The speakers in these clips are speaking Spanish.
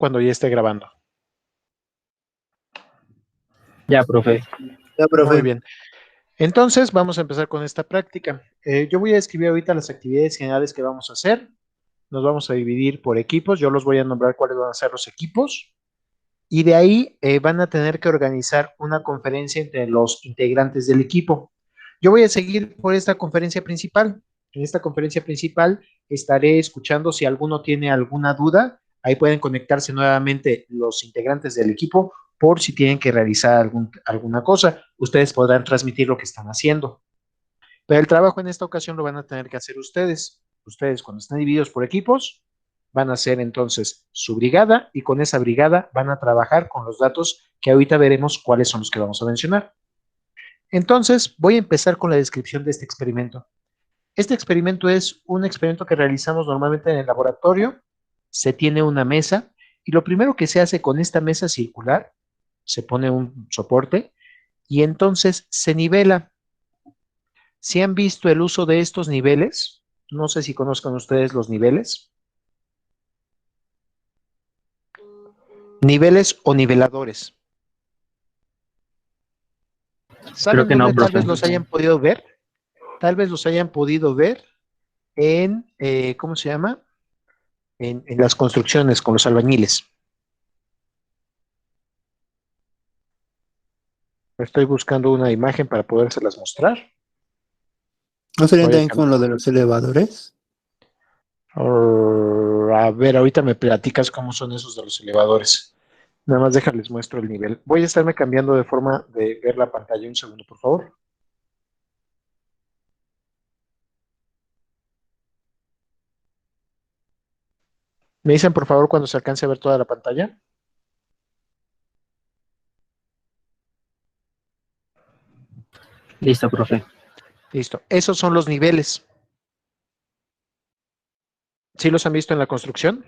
cuando ya esté grabando. Ya, profe. Ya, profe. Muy bien. Entonces, vamos a empezar con esta práctica. Yo voy a escribir ahorita las actividades generales que vamos a hacer. Nos vamos a dividir por equipos. Yo los voy a nombrar cuáles van a ser los equipos. Y de ahí van a tener que organizar una conferencia entre los integrantes del equipo. Yo voy a seguir por esta conferencia principal. En esta conferencia principal estaré escuchando si alguno tiene alguna duda. Ahí pueden conectarse nuevamente los integrantes del equipo por si tienen que realizar alguna cosa. Ustedes podrán transmitir lo que están haciendo. Pero el trabajo en esta ocasión lo van a tener que hacer ustedes. Ustedes, cuando están divididos por equipos, van a hacer entonces su brigada y con esa brigada van a trabajar con los datos que ahorita veremos cuáles son los que vamos a mencionar. Entonces, voy a empezar con la descripción de este experimento. Este experimento es un experimento que realizamos normalmente en el laboratorio. Se tiene una mesa y lo primero que se hace con esta mesa circular, se pone un soporte y entonces se nivela. Si han visto el uso de estos niveles, no sé si conozcan ustedes los niveles. Niveles o niveladores. ¿Saben Creo que no, dónde tal profe. vez los hayan podido ver? Tal vez los hayan podido ver en, ¿cómo se llama? En las construcciones con los albañiles. Estoy buscando una imagen para podérselas mostrar. ¿No serían Voy a también con lo de los elevadores? A ver, ahorita me platicas cómo son esos de los elevadores. Nada más déjales muestro el nivel. Voy a estarme cambiando de forma de ver la pantalla un segundo, por favor. ¿Me dicen, por favor, cuando se alcance a ver toda la pantalla? Listo, profe. Listo. Esos son los niveles. ¿Sí los han visto en la construcción?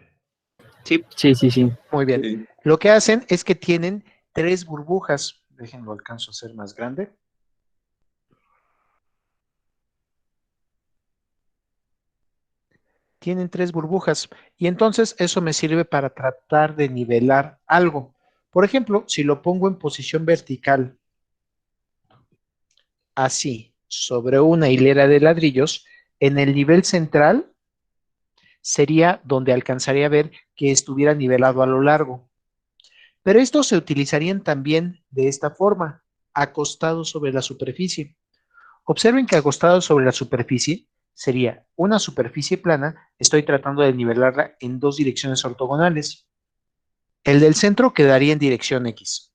Sí, sí, sí, sí. Muy bien. Sí. Lo que hacen es que tienen 3 burbujas. Déjenlo, alcanzo a hacer más grande. Tienen 3 burbujas y entonces eso me sirve para tratar de nivelar algo. Por ejemplo, si lo pongo en posición vertical, así, sobre una hilera de ladrillos, en el nivel central sería donde alcanzaría a ver que estuviera nivelado a lo largo. Pero estos se utilizarían también de esta forma, acostados sobre la superficie. Observen que acostado sobre la superficie sería una superficie plana, estoy tratando de nivelarla en 2 direcciones ortogonales. El del centro quedaría en dirección X.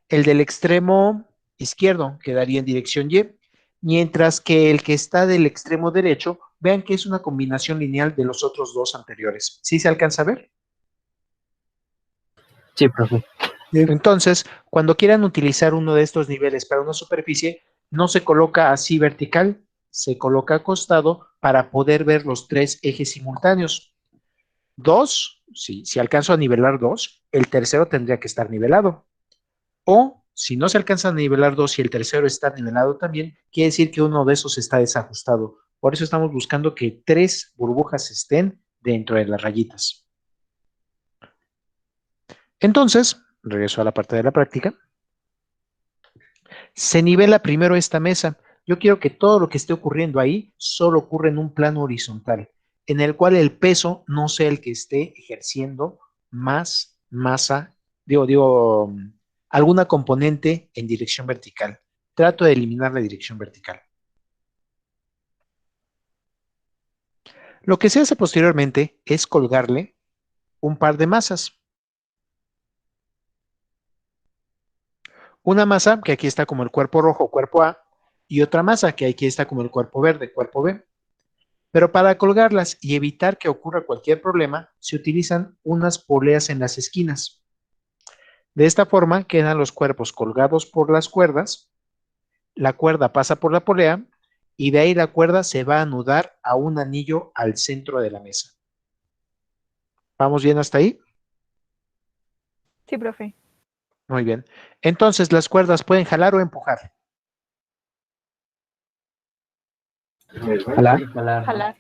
El del extremo izquierdo quedaría en dirección Y, mientras que el que está del extremo derecho, vean que es una combinación lineal de los otros 2 anteriores. ¿Sí se alcanza a ver? Sí, profe. Entonces, cuando quieran utilizar uno de estos niveles para una superficie, no se coloca así vertical, se coloca acostado para poder ver los 3 ejes simultáneos. 2, si alcanzo a nivelar 2, el tercero tendría que estar nivelado. O si no se alcanza a nivelar 2 y el tercero está nivelado también, quiere decir que uno de esos está desajustado. Por eso estamos buscando que 3 burbujas estén dentro de las rayitas. Entonces, regreso a la parte de la práctica. Se nivela primero esta mesa. Yo quiero que todo lo que esté ocurriendo ahí solo ocurra en un plano horizontal, en el cual el peso no sea el que esté ejerciendo más masa, alguna componente en dirección vertical. Trato de eliminar la dirección vertical. Lo que se hace posteriormente es colgarle un par de masas. Una masa que aquí está como el cuerpo rojo, cuerpo A, y otra masa que aquí está como el cuerpo verde, cuerpo B. Pero para colgarlas y evitar que ocurra cualquier problema, se utilizan unas poleas en las esquinas. De esta forma quedan los cuerpos colgados por las cuerdas, la cuerda pasa por la polea y de ahí la cuerda se va a anudar a un anillo al centro de la mesa. ¿Vamos bien hasta ahí? Sí, profe. Muy bien. Entonces, ¿las cuerdas pueden jalar o empujar? Jalar. Jalar.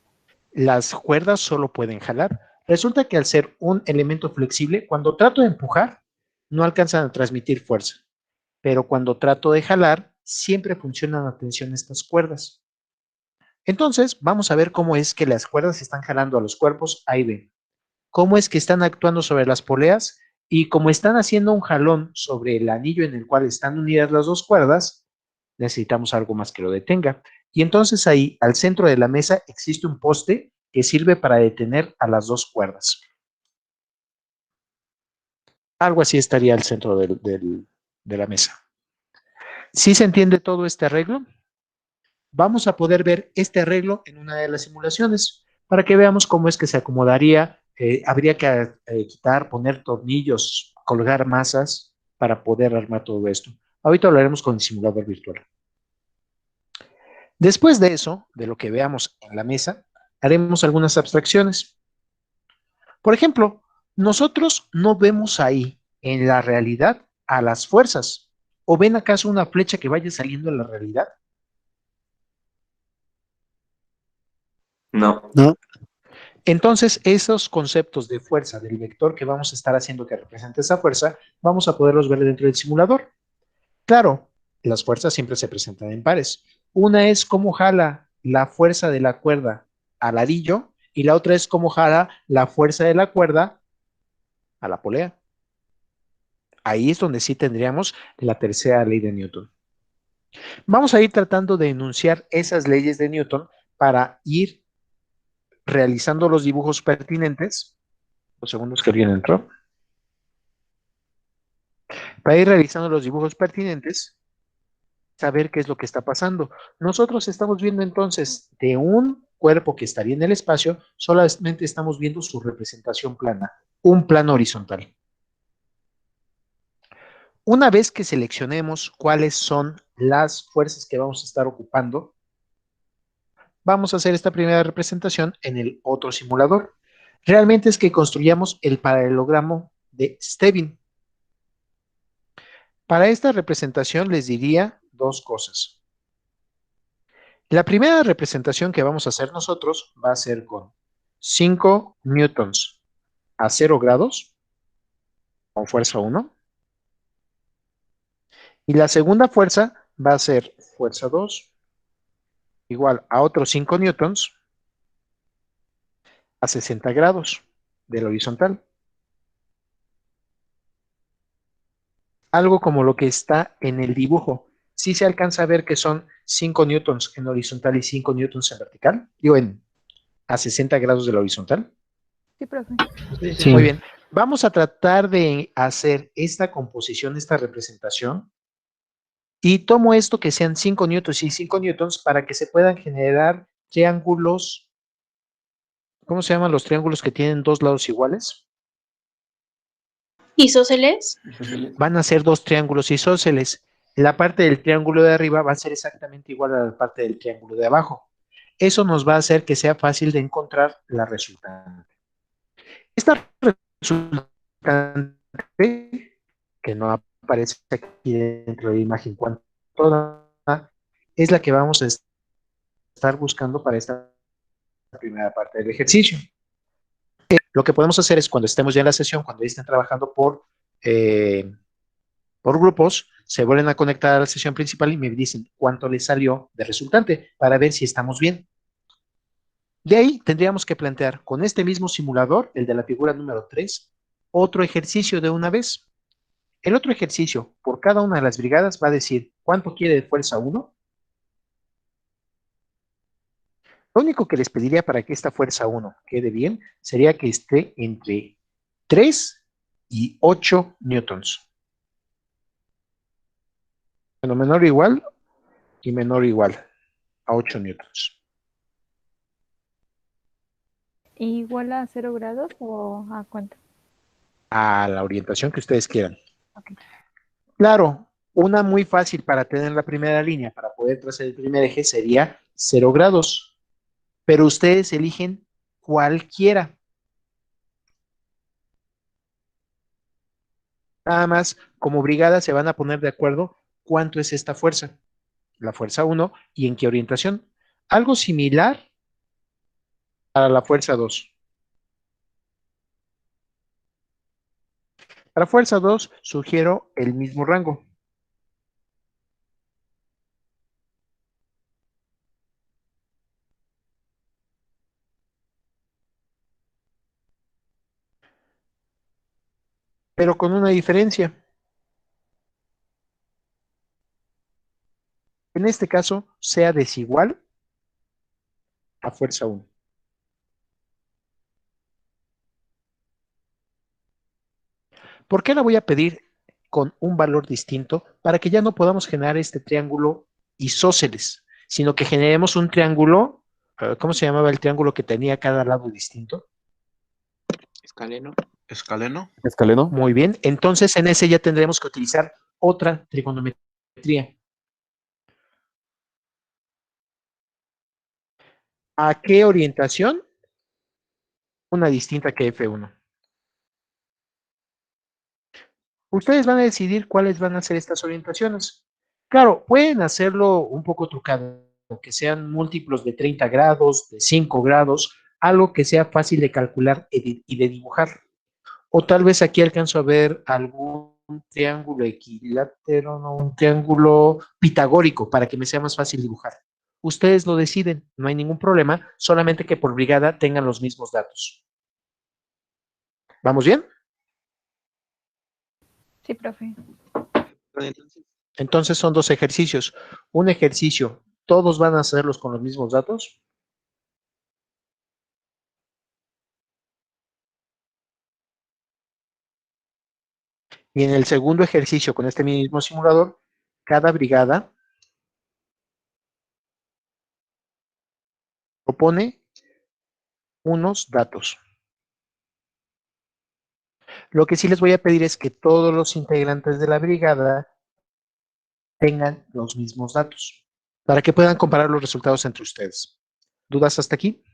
Las cuerdas solo pueden jalar. Resulta que al ser un elemento flexible, cuando trato de empujar, no alcanzan a transmitir fuerza, pero cuando trato de jalar, siempre funcionan a tensión estas cuerdas. Entonces, vamos a ver cómo es que las cuerdas están jalando a los cuerpos A y B. Cómo es que están actuando sobre las poleas y como están haciendo un jalón sobre el anillo en el cual están unidas las dos cuerdas, necesitamos algo más que lo detenga. Y entonces ahí, al centro de la mesa, existe un poste que sirve para detener a las dos cuerdas. Algo así estaría al centro de la mesa. ¿Sí se entiende todo este arreglo? Vamos a poder ver este arreglo en una de las simulaciones para que veamos cómo es que se acomodaría. Habría que quitar, poner tornillos, colgar masas para poder armar todo esto. Ahorita lo haremos con el simulador virtual. Después de eso, de lo que veamos en la mesa, haremos algunas abstracciones. Por ejemplo, nosotros no vemos ahí en la realidad a las fuerzas. ¿O ven acaso una flecha que vaya saliendo en la realidad? No. No. Entonces, esos conceptos de fuerza del vector que vamos a estar haciendo que represente esa fuerza, vamos a poderlos ver dentro del simulador. Claro, las fuerzas siempre se presentan en pares. Una es cómo jala la fuerza de la cuerda al arillo y la otra es cómo jala la fuerza de la cuerda a la polea. Ahí es donde sí tendríamos la tercera ley de Newton. Vamos a ir tratando de enunciar esas leyes de Newton para ir realizando los dibujos pertinentes. Los segundos que alguien entró. Para ir realizando los dibujos pertinentes, saber qué es lo que está pasando. Nosotros estamos viendo entonces de un cuerpo que estaría en el espacio, solamente estamos viendo su representación plana, un plano horizontal. Una vez que seleccionemos cuáles son las fuerzas que vamos a estar ocupando, vamos a hacer esta primera representación en el otro simulador. Realmente es que construyamos el paralelogramo de Stevin. Para esta representación les diría dos cosas. La primera representación que vamos a hacer nosotros va a ser con 5 newtons a 0 grados, con fuerza 1. Y la segunda fuerza va a ser fuerza 2, igual a otros 5 newtons a 60 grados del horizontal. Algo como lo que está en el dibujo. Sí se alcanza a ver que son 5 newtons en horizontal y 5 newtons en vertical. Digo, a 60 grados del horizontal. Sí, profe. Sí. Muy bien. Vamos a tratar de hacer esta composición, esta representación. Y tomo esto que sean 5 newtons y 5 newtons para que se puedan generar triángulos. ¿Cómo se llaman los triángulos que tienen dos lados iguales? ¿Isósceles? Van a ser dos triángulos isósceles. La parte del triángulo de arriba va a ser exactamente igual a la parte del triángulo de abajo. Eso nos va a hacer que sea fácil de encontrar la resultante. Esta resultante, que no aparece aquí dentro de la imagen cuánto da, es la que vamos a estar buscando para esta primera parte del ejercicio. Lo que podemos hacer es cuando estemos ya en la sesión, cuando ya estén trabajando por grupos, se vuelven a conectar a la sesión principal y me dicen cuánto les salió de resultante para ver si estamos bien. De ahí tendríamos que plantear con este mismo simulador, el de la figura número 3, otro ejercicio de una vez. El otro ejercicio, por cada una de las brigadas, va a decir cuánto quiere de fuerza 1. Lo único que les pediría para que esta fuerza 1 quede bien sería que esté entre 3 y 8 newtons. Bueno, menor o igual y menor o igual a 8 newtons. ¿Igual a 0 grados o a cuánto? A la orientación que ustedes quieran. Okay. Claro, una muy fácil para tener la primera línea, para poder trazar el primer eje, sería 0 grados. Pero ustedes eligen cualquiera. Nada más, como brigada se van a poner de acuerdo cuánto es esta fuerza, la fuerza 1, y en qué orientación. Algo similar a la fuerza 2. Para fuerza 2, sugiero el mismo rango. Pero con una diferencia. En este caso, sea desigual a fuerza 1. ¿Por qué la voy a pedir con un valor distinto? Para que ya no podamos generar este triángulo isósceles, sino que generemos un triángulo, ¿cómo se llamaba el triángulo que tenía cada lado distinto? Escaleno. Escaleno. Muy bien, entonces en ese ya tendremos que utilizar otra trigonometría. ¿A qué orientación? Una distinta que F1. Ustedes van a decidir cuáles van a ser estas orientaciones. Claro, pueden hacerlo un poco trucado, que sean múltiplos de 30 grados, de 5 grados, algo que sea fácil de calcular y de dibujar. O tal vez aquí alcanzo a ver algún triángulo equilátero, no, un triángulo pitagórico para que me sea más fácil dibujar. Ustedes lo deciden, no hay ningún problema, solamente que por brigada tengan los mismos datos. ¿Vamos bien? Sí, profe. Entonces son dos ejercicios. Un ejercicio, todos van a hacerlos con los mismos datos. Y en el segundo ejercicio, con este mismo simulador, cada brigada propone unos datos. Lo que sí les voy a pedir es que todos los integrantes de la brigada tengan los mismos datos para que puedan comparar los resultados entre ustedes. ¿Dudas hasta aquí?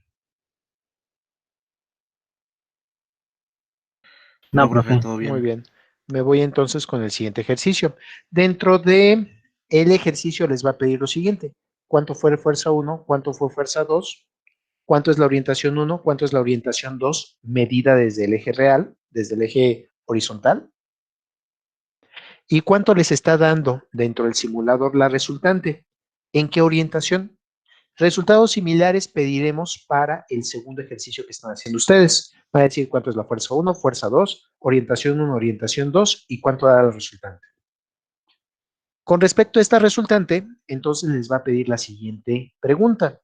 No, profe. Todo bien. Muy bien. Me voy entonces con el siguiente ejercicio. Dentro de el ejercicio les va a pedir lo siguiente. ¿Cuánto fue fuerza 1? ¿Cuánto fue fuerza 2? ¿Cuánto es la orientación 1? ¿Cuánto es la orientación 2? Medida desde el eje real, desde el eje horizontal. ¿Y cuánto les está dando dentro del simulador la resultante? ¿En qué orientación? Resultados similares pediremos para el segundo ejercicio que están haciendo ustedes. Va a decir cuánto es la fuerza 1, fuerza 2, orientación 1, orientación 2 y cuánto da la resultante. Con respecto a esta resultante, entonces les va a pedir la siguiente pregunta.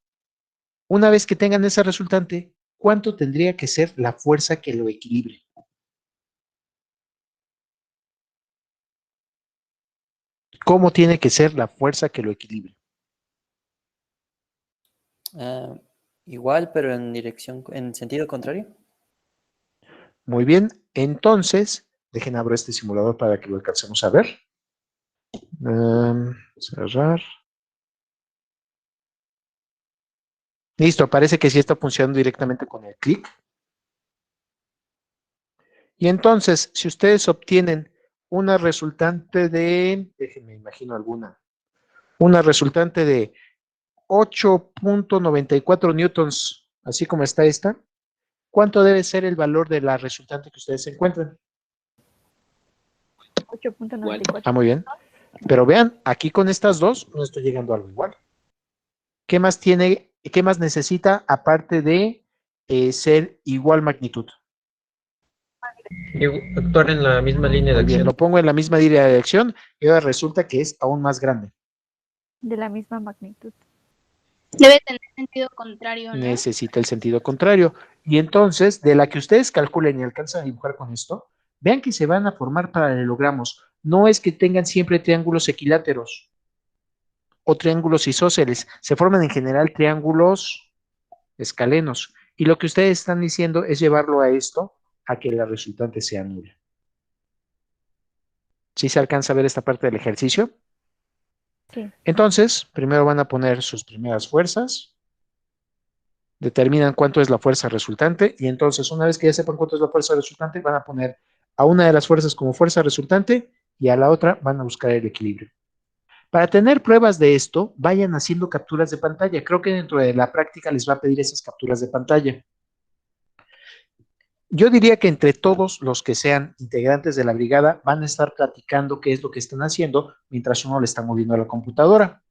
Una vez que tengan esa resultante, ¿cuánto tendría que ser la fuerza que lo equilibre? ¿Cómo tiene que ser la fuerza que lo equilibre? Igual, pero en sentido contrario. Muy bien, entonces, dejen abrir este simulador para que lo alcancemos a ver. Cerrar. Listo, parece que sí está funcionando directamente con el clic. Y entonces, si ustedes obtienen una resultante de, déjenme imagino alguna, una resultante de 8.94 newtons, así como está esta, ¿cuánto debe ser el valor de la resultante que ustedes encuentran? 8.94. Muy bien. Pero vean, aquí con estas dos no estoy llegando a algo igual. ¿Qué más tiene, qué más necesita aparte de ser igual magnitud? Actuar en la misma línea de Muy bien, acción. lo pongo en la misma línea de acción y ahora resulta que es aún más grande. De la misma magnitud. Debe tener sentido contrario, ¿no? Necesita el sentido contrario. Y entonces, de la que ustedes calculen y alcanzan a dibujar con esto, vean que se van a formar paralelogramos. No es que tengan siempre triángulos equiláteros o triángulos isósceles, se forman en general triángulos escalenos. Y lo que ustedes están diciendo es llevarlo a esto, a que la resultante sea nula. ¿Sí se alcanza a ver esta parte del ejercicio? Sí. Entonces, primero van a poner sus primeras fuerzas, determinan cuánto es la fuerza resultante y entonces una vez que ya sepan cuánto es la fuerza resultante, van a poner a una de las fuerzas como fuerza resultante y a la otra van a buscar el equilibrio. Para tener pruebas de esto, vayan haciendo capturas de pantalla. Creo que dentro de la práctica les va a pedir esas capturas de pantalla. Yo diría que entre todos los que sean integrantes de la brigada van a estar platicando qué es lo que están haciendo mientras uno le está moviendo a la computadora.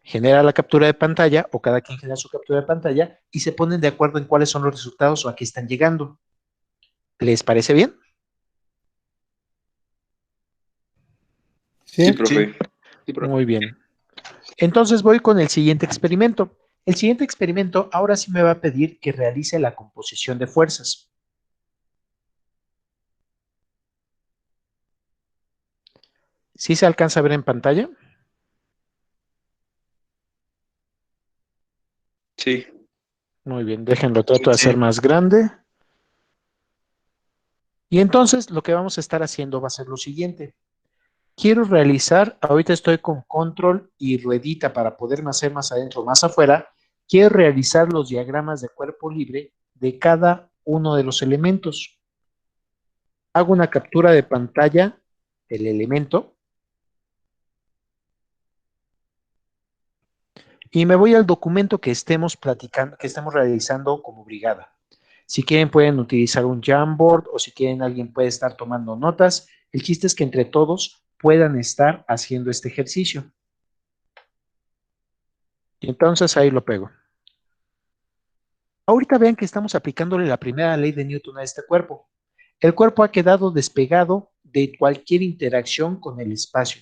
Genera la captura de pantalla o cada quien genera su captura de pantalla y se ponen de acuerdo en cuáles son los resultados o a qué están llegando. ¿Les parece bien? Sí. Sí, profe. Sí, profe. Muy bien. Entonces voy con el siguiente experimento. El siguiente experimento ahora sí me va a pedir que realice la composición de fuerzas. ¿Sí se alcanza a ver en pantalla? Sí. Muy bien, déjenlo, trato de hacer más grande. Y entonces lo que vamos a estar haciendo va a ser lo siguiente. Quiero realizar, ahorita estoy con control y ruedita para poderme hacer más adentro, más afuera. Quiero realizar los diagramas de cuerpo libre de cada uno de los elementos. Hago una captura de pantalla del elemento y me voy al documento que estemos platicando, que estemos realizando como brigada. Si quieren pueden utilizar un Jamboard o si quieren alguien puede estar tomando notas. El chiste es que entre todos puedan estar haciendo este ejercicio. Y entonces ahí lo pego. Ahorita vean que estamos aplicándole la primera ley de Newton a este cuerpo. El cuerpo ha quedado despegado de cualquier interacción con el espacio.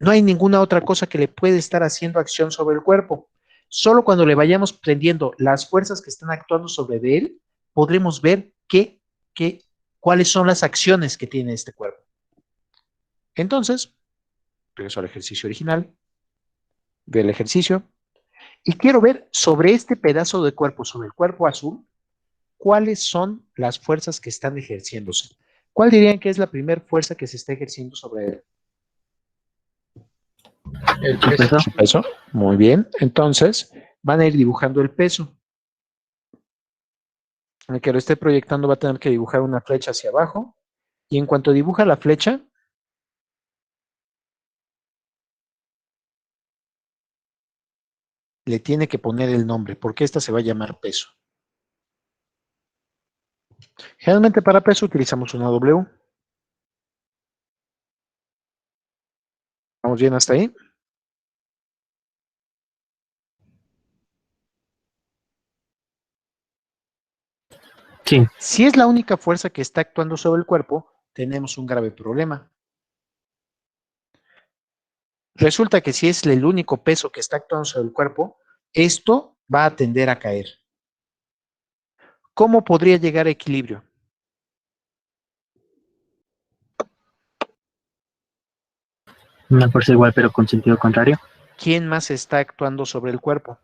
No hay ninguna otra cosa que le puede estar haciendo acción sobre el cuerpo. Solo cuando le vayamos prendiendo las fuerzas que están actuando sobre de él, podremos ver cuáles son las acciones que tiene este cuerpo. Entonces, regreso al ejercicio original, veo el ejercicio, y quiero ver sobre este pedazo de cuerpo, sobre el cuerpo azul, cuáles son las fuerzas que están ejerciéndose. ¿Cuál dirían que es la primera fuerza que se está ejerciendo sobre él? El peso. Peso. Muy bien. Entonces, van a ir dibujando el peso. El que lo esté proyectando va a tener que dibujar una flecha hacia abajo. Y en cuanto dibuja la flecha, le tiene que poner el nombre, porque esta se va a llamar peso. Generalmente para peso utilizamos una W. ¿Vamos bien hasta ahí? Sí. Si es la única fuerza que está actuando sobre el cuerpo, tenemos un grave problema. Resulta que si es el único peso que está actuando sobre el cuerpo, esto va a tender a caer. ¿Cómo podría llegar a equilibrio? Una fuerza igual pero con sentido contrario. ¿Quién más está actuando sobre el cuerpo?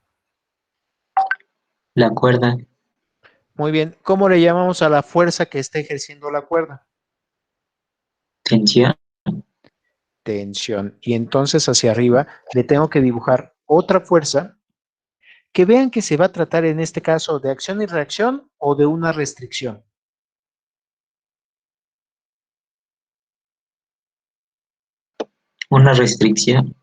La cuerda, Muy bien. ¿Cómo le llamamos a la fuerza que está ejerciendo la cuerda? tensión, Tensión. Y entonces hacia arriba le tengo que dibujar otra fuerza que vean que se va a tratar en este caso de acción y reacción o de una restricción. una restricción,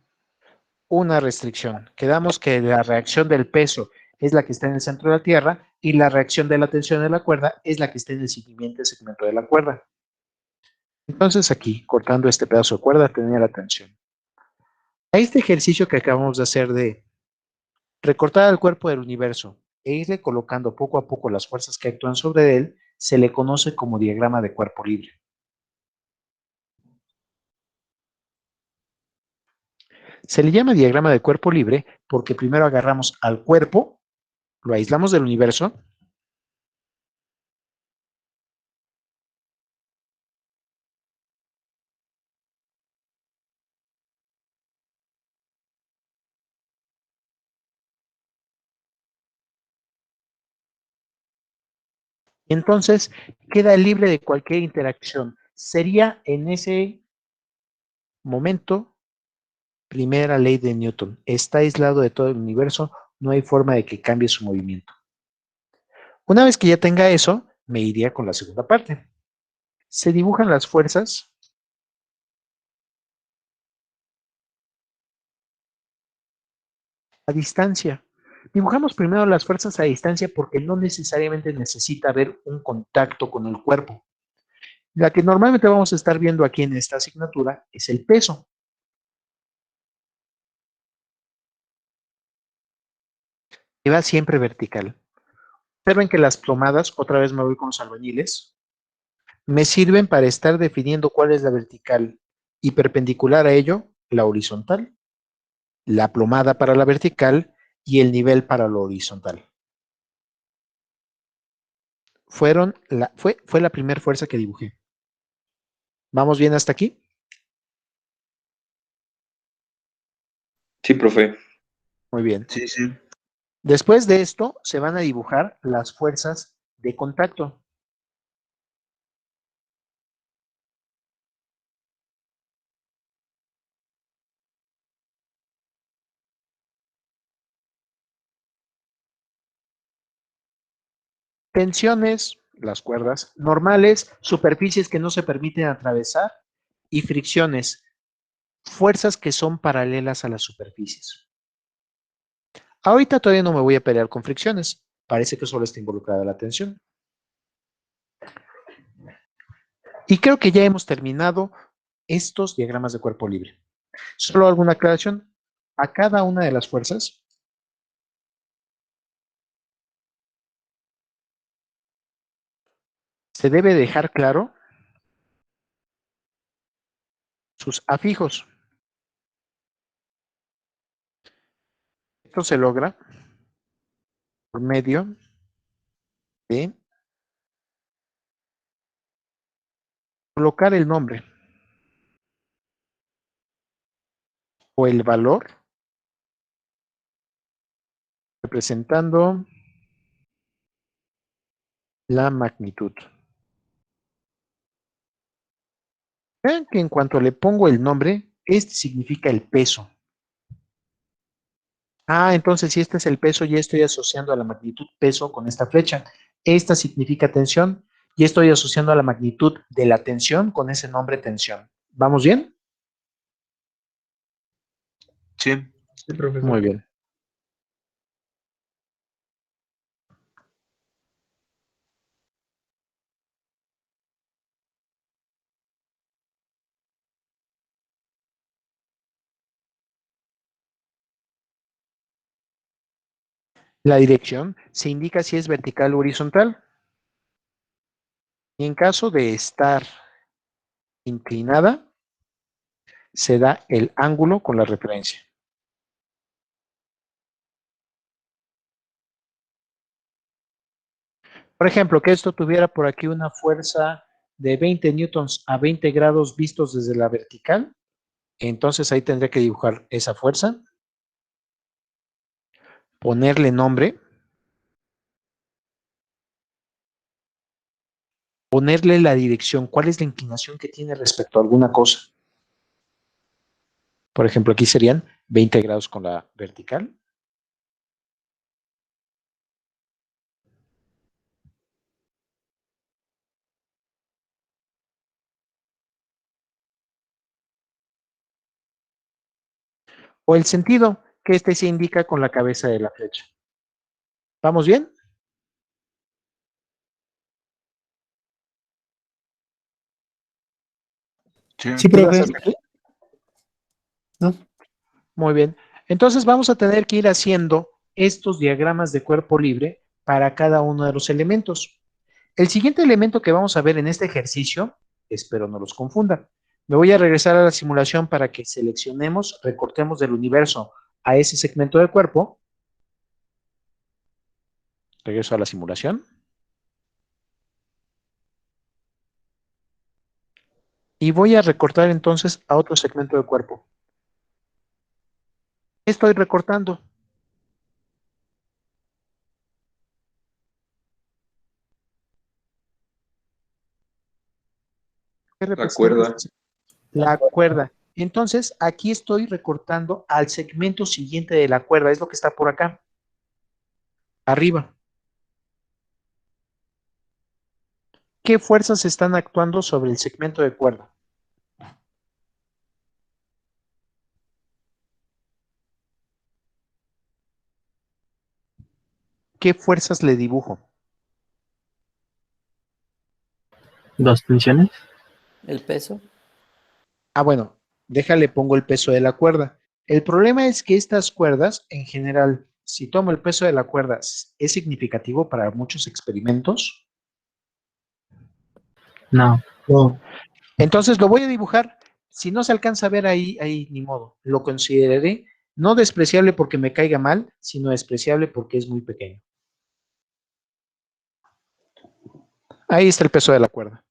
Una restricción. Quedamos que la reacción del peso es la que está en el centro de la Tierra y la reacción de la tensión de la cuerda es la que está en el siguiente segmento de la cuerda. Entonces aquí, cortando este pedazo de cuerda, tenía la tensión. A este ejercicio que acabamos de hacer de recortar el cuerpo del universo e irle colocando poco a poco las fuerzas que actúan sobre él, se le conoce como diagrama de cuerpo libre. Se le llama diagrama de cuerpo libre porque primero agarramos al cuerpo, lo aislamos del universo, y entonces queda libre de cualquier interacción. Sería en ese momento primera ley de Newton. Está aislado de todo el universo, no hay forma de que cambie su movimiento. Una vez que ya tenga eso, me iría con la segunda parte. Se dibujan las fuerzas a distancia. Dibujamos primero las fuerzas a distancia porque no necesariamente necesita haber un contacto con el cuerpo. La que normalmente vamos a estar viendo aquí en esta asignatura es el peso. Que va siempre vertical. Observen que las plomadas, otra vez me voy con los albañiles, me sirven para estar definiendo cuál es la vertical y perpendicular a ello, la horizontal, la plomada para la vertical y el nivel para lo horizontal. Fue la primera fuerza que dibujé. ¿Vamos bien hasta aquí? Sí, profe. Muy bien. Sí, sí. Después de esto, se van a dibujar las fuerzas de contacto. Tensiones, las cuerdas, normales, superficies que no se permiten atravesar y fricciones, fuerzas que son paralelas a las superficies. Ahorita todavía no me voy a pelear con fricciones, parece que solo está involucrada la tensión. Y creo que ya hemos terminado estos diagramas de cuerpo libre. Solo alguna aclaración, a cada una de las fuerzas se debe dejar claro sus afijos. Esto se logra por medio de colocar el nombre o el valor representando la magnitud. Vean que en cuanto le pongo el nombre, este significa el peso. Ah, entonces si este es el peso, ya estoy asociando a la magnitud peso con esta flecha. Esta significa tensión y estoy asociando a la magnitud de la tensión con ese nombre tensión. ¿Vamos bien? Sí. Sí, profesor. Muy bien. La dirección se indica si es vertical o horizontal. Y en caso de estar inclinada, se da el ángulo con la referencia. Por ejemplo, que esto tuviera por aquí una fuerza de 20 newtons a 20 grados vistos desde la vertical, entonces ahí tendría que dibujar esa fuerza, ponerle nombre, ponerle la dirección, cuál es la inclinación que tiene respecto a alguna cosa. Por ejemplo, aquí serían 20 grados con la vertical. O el sentido, que este se indica con la cabeza de la flecha. ¿Vamos bien? Sí. Sí, ¿Dudas profe. hasta aquí? No. Muy bien. Entonces vamos a tener que ir haciendo estos diagramas de cuerpo libre para cada uno de los elementos. El siguiente elemento que vamos a ver en este ejercicio, espero no los confunda. Me voy a regresar a la simulación para que seleccionemos, recortemos del universo a ese segmento del cuerpo. Regreso a la simulación. Y voy a recortar entonces a otro segmento del cuerpo. ¿Qué estoy recortando? ¿Qué La representa cuerda. la cuerda? Entonces, aquí estoy recortando al segmento siguiente de la cuerda, es lo que está por acá, arriba. ¿Qué fuerzas están actuando sobre el segmento de cuerda? ¿qué fuerzas le dibujo? 2 tensiones. El peso. Ah, bueno, déjale, pongo el peso de la cuerda. El problema es que estas cuerdas, en general, si tomo el peso de la cuerda, es significativo para muchos experimentos. No. No. Entonces lo voy a dibujar. Si no se alcanza a ver ahí ni modo. Lo consideraré no despreciable porque me caiga mal, sino despreciable porque es muy pequeño. Ahí está el peso de la cuerda.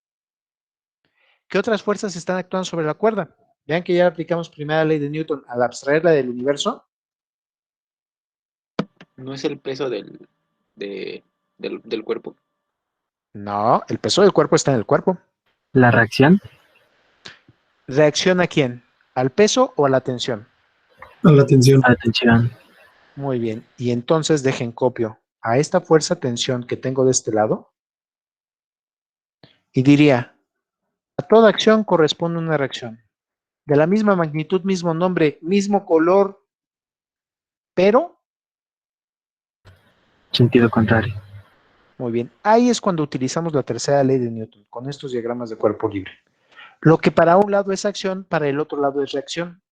¿Qué otras fuerzas están actuando sobre la cuerda? Vean que ya aplicamos primera ley de Newton al abstraerla del universo. ¿No es el peso del cuerpo? No, el peso del cuerpo está en el cuerpo. La reacción. ¿Reacciona a quién? ¿Al peso o a la tensión? A la tensión. A la tensión. Muy bien. Y entonces dejen copio a esta fuerza tensión que tengo de este lado y diría, a toda acción corresponde una reacción. De la misma magnitud, mismo nombre, mismo color, pero, Sentido contrario. muy bien, ahí es cuando utilizamos la tercera ley de Newton, con estos diagramas de cuerpo libre. Lo que para un lado es acción, para el otro lado es reacción.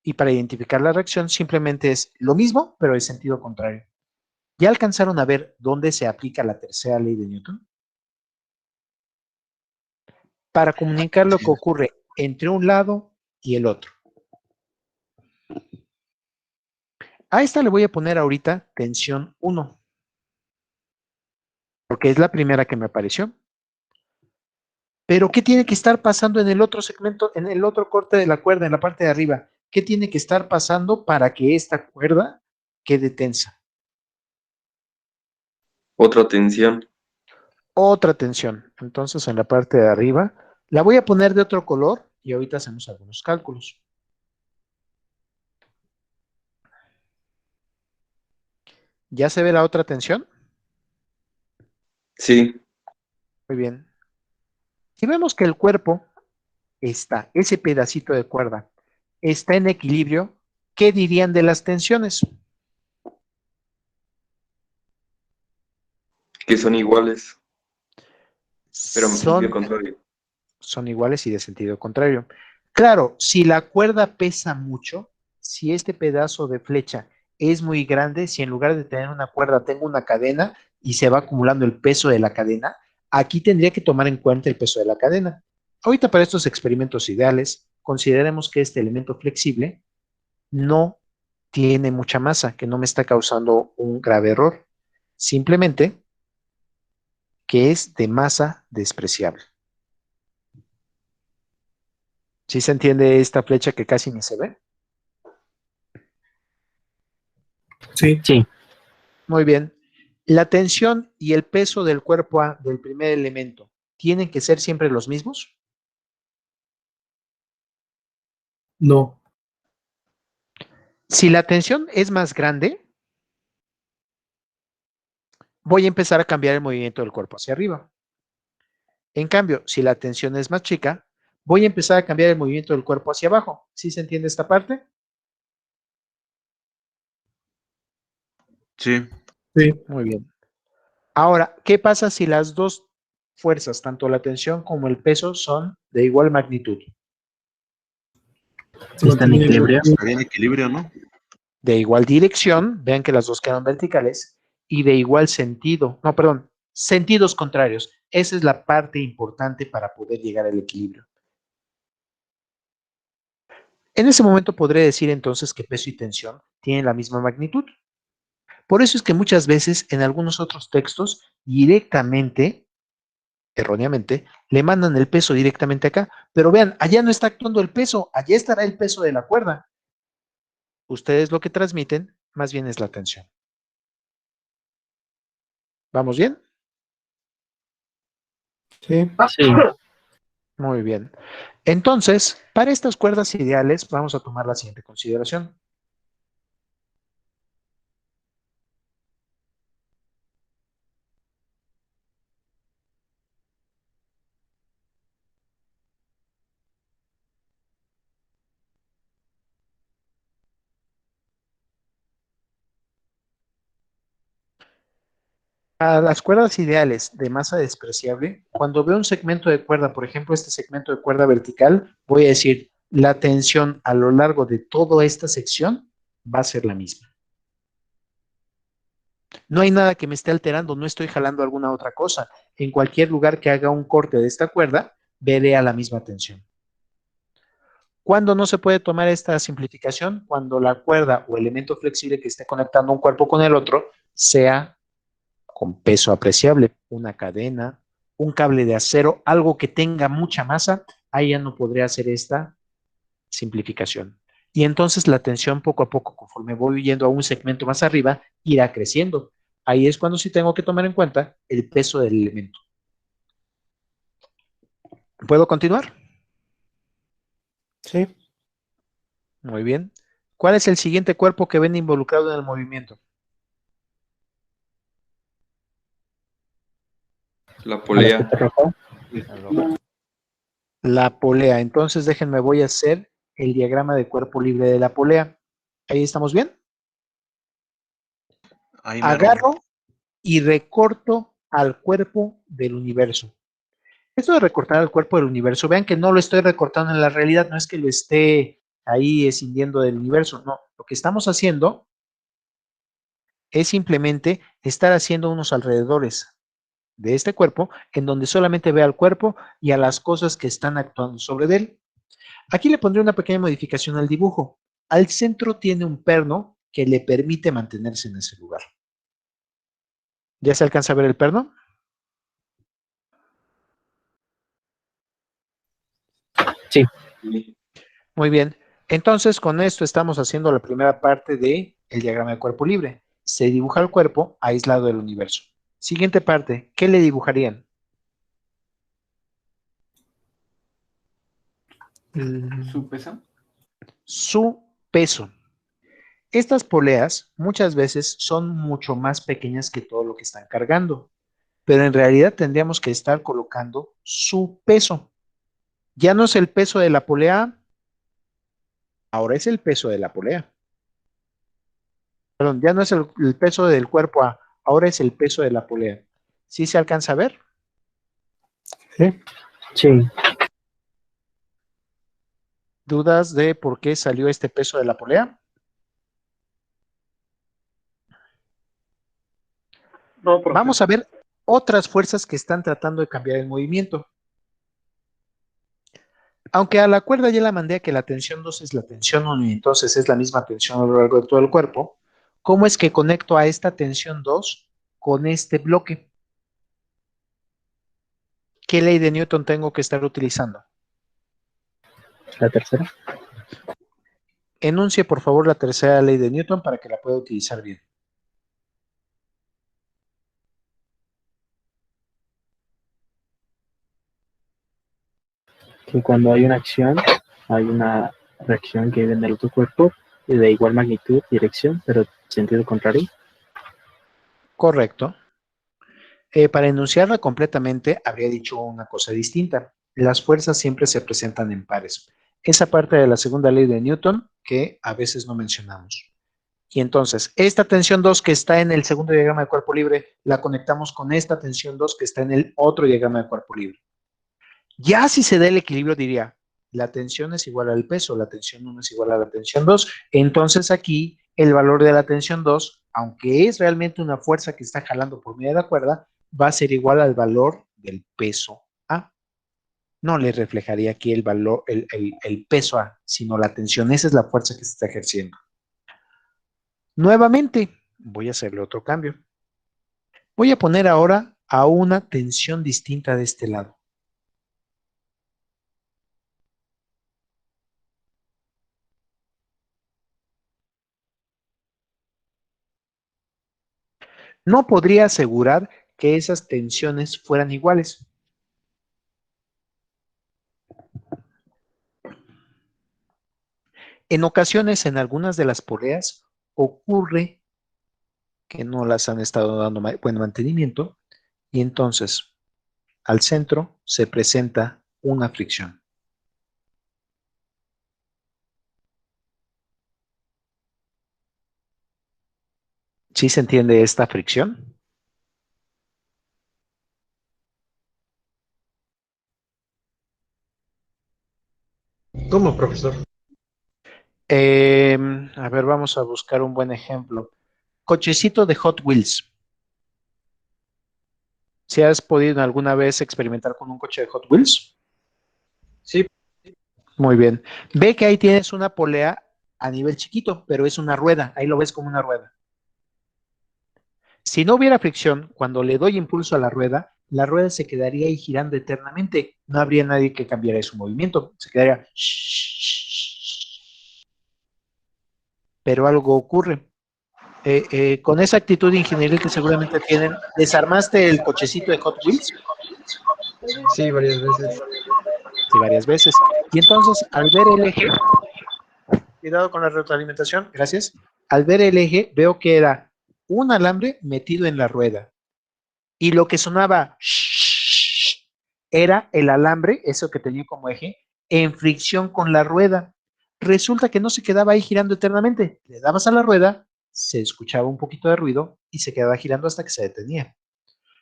Y para identificar la reacción simplemente es lo mismo, pero en sentido contrario. ¿Ya alcanzaron a ver dónde se aplica la tercera ley de Newton? Para comunicar lo que ocurre entre un lado y el otro. A esta le voy a poner ahorita tensión 1, porque es la primera que me apareció. Pero ¿qué tiene que estar pasando en el otro segmento, en el otro corte de la cuerda, en la parte de arriba? ¿Qué tiene que estar pasando para que esta cuerda quede tensa? Otra tensión. Otra tensión. Entonces en la parte de arriba la voy a poner de otro color y ahorita hacemos algunos cálculos. ¿Ya se ve la otra tensión? Sí. Muy bien. Si vemos que el cuerpo está, ese pedacito de cuerda, está en equilibrio, ¿qué dirían de las tensiones? Que son iguales, pero en sentido Son, contrario. son iguales y de sentido contrario. Claro, si la cuerda pesa mucho, si este pedazo de flecha es muy grande, si en lugar de tener una cuerda tengo una cadena y se va acumulando el peso de la cadena, aquí tendría que tomar en cuenta el peso de la cadena. Ahorita para estos experimentos ideales, consideremos que este elemento flexible no tiene mucha masa, que no me está causando un grave error. Simplemente que es de masa despreciable. ¿Sí se entiende esta flecha que casi ni se ve? Sí. Sí. Muy bien. La tensión y el peso del cuerpo A del primer elemento tienen que ser siempre los mismos. No. Si la tensión es más grande, voy a empezar a cambiar el movimiento del cuerpo hacia arriba. En cambio, si la tensión es más chica, voy a empezar a cambiar el movimiento del cuerpo hacia abajo. ¿Sí se entiende esta parte? Sí. Sí. Muy bien. Ahora, ¿qué pasa si las dos fuerzas, tanto la tensión como el peso, son de igual magnitud? Se Está en mantiene equilibrio. Estaría en equilibrio, ¿no? De igual dirección, vean que las dos quedan verticales, y de igual sentido, no, perdón, sentidos contrarios. Esa es la parte importante para poder llegar al equilibrio. En ese momento podré decir entonces que peso y tensión tienen la misma magnitud. Por eso es que muchas veces en algunos otros textos directamente, erróneamente, le mandan el peso directamente acá. Pero vean, allá no está actuando el peso, allá estará el peso de la cuerda. Ustedes lo que transmiten más bien es la tensión. ¿Vamos bien? Sí. Sí. Muy bien. Entonces, para estas cuerdas ideales vamos a tomar la siguiente consideración. Para las cuerdas ideales de masa despreciable, cuando veo un segmento de cuerda, por ejemplo, este segmento de cuerda vertical, voy a decir, la tensión a lo largo de toda esta sección va a ser la misma. No hay nada que me esté alterando, no estoy jalando alguna otra cosa. En cualquier lugar que haga un corte de esta cuerda, veré a la misma tensión. ¿Cuándo no se puede tomar esta simplificación? Cuando la cuerda o elemento flexible que esté conectando un cuerpo con el otro sea con peso apreciable, una cadena, un cable de acero, algo que tenga mucha masa, ahí ya no podría hacer esta simplificación. Y entonces la tensión poco a poco, conforme voy yendo a un segmento más arriba, irá creciendo. Ahí es cuando sí tengo que tomar en cuenta el peso del elemento. ¿Puedo continuar? Sí. Muy bien. ¿Cuál es el siguiente cuerpo que ven involucrado en el movimiento? La A la polea. espejo rojo. El rojo. La polea. Entonces déjenme, voy a hacer el diagrama de cuerpo libre de la polea. ¿Ahí estamos bien? Ahí mero. Agarro y recorto al cuerpo del universo. Esto de recortar al cuerpo del universo, vean que no lo estoy recortando en la realidad, no es que lo esté ahí escindiendo del universo, no. Lo que estamos haciendo es simplemente estar haciendo unos alrededores de este cuerpo en donde solamente vea al cuerpo y a las cosas que están actuando sobre él. Aquí le pondré una pequeña modificación al dibujo. Al centro tiene un perno que le permite mantenerse en ese lugar. ¿Ya se alcanza a ver el perno? Sí. Muy bien. Entonces, con esto estamos haciendo la primera parte del diagrama de cuerpo libre. Se dibuja el cuerpo aislado del universo. Siguiente parte, ¿qué le dibujarían? ¿Su peso? Su peso. Estas poleas muchas veces son mucho más pequeñas que todo lo que están cargando, pero en realidad tendríamos que estar colocando su peso. Ya no es el peso de la polea, ahora es el peso de la polea. Perdón, ya no es el peso del cuerpo A, ahora es el peso de la polea. ¿Sí se alcanza a ver? Sí. Sí. ¿Dudas de por qué salió este peso de la polea? No, profe. Vamos a ver otras fuerzas que están tratando de cambiar el movimiento. Aunque a la cuerda ya la mandé a que la tensión 2 es la tensión 1 y entonces es la misma tensión a lo largo de todo el cuerpo, ¿cómo es que conecto a esta tensión 2 con este bloque? ¿Qué ley de Newton tengo que estar utilizando? La tercera. Enuncie por favor la tercera ley de Newton para que la pueda utilizar bien. Que cuando hay una acción, hay una reacción que viene del otro cuerpo y de igual magnitud, dirección, pero sentido contrario. Correcto. Para enunciarla completamente, habría dicho una cosa distinta. Las fuerzas siempre se presentan en pares. Esa parte de la segunda ley de Newton que a veces no mencionamos. Y entonces, esta tensión 2 que está en el segundo diagrama de cuerpo libre, la conectamos con esta tensión 2 que está en el otro diagrama de cuerpo libre. Ya si se da el equilibrio, diría, la tensión es igual al peso, la tensión 1 es igual a la tensión 2. Entonces aquí el valor de la tensión 2, aunque es realmente una fuerza que está jalando por medio de la cuerda, va a ser igual al valor del peso A. No le reflejaría aquí el valor, el peso A, sino la tensión. Esa es la fuerza que se está ejerciendo. Nuevamente, voy a hacerle otro cambio. Voy a poner ahora a una tensión distinta de este lado. No podría asegurar que esas tensiones fueran iguales. En ocasiones, en algunas de las poleas, ocurre que no las han estado dando buen mantenimiento y entonces al centro se presenta una fricción. ¿Sí se entiende esta fricción? ¿Cómo, profesor? A ver, vamos a buscar un buen ejemplo. Cochecito de Hot Wheels. ¿Si has podido alguna vez experimentar con un coche de Hot Wheels? Sí. Muy bien. Ve que ahí tienes una polea a nivel chiquito, pero es una rueda. Ahí lo ves como una rueda. Si no hubiera fricción, cuando le doy impulso a la rueda se quedaría ahí girando eternamente. No habría nadie que cambiara su movimiento. Se quedaría. Pero algo ocurre. Con esa actitud ingenieril que seguramente tienen, ¿desarmaste el cochecito de Hot Wheels? Sí, varias veces. Sí, varias veces. Y entonces, al ver el eje, cuidado con la retroalimentación, gracias. Al ver el eje, veo que era un alambre metido en la rueda. Y lo que sonaba era el alambre, eso que tenía como eje, en fricción con la rueda. Resulta que no se quedaba ahí girando eternamente. Le dabas a la rueda, se escuchaba un poquito de ruido y se quedaba girando hasta que se detenía.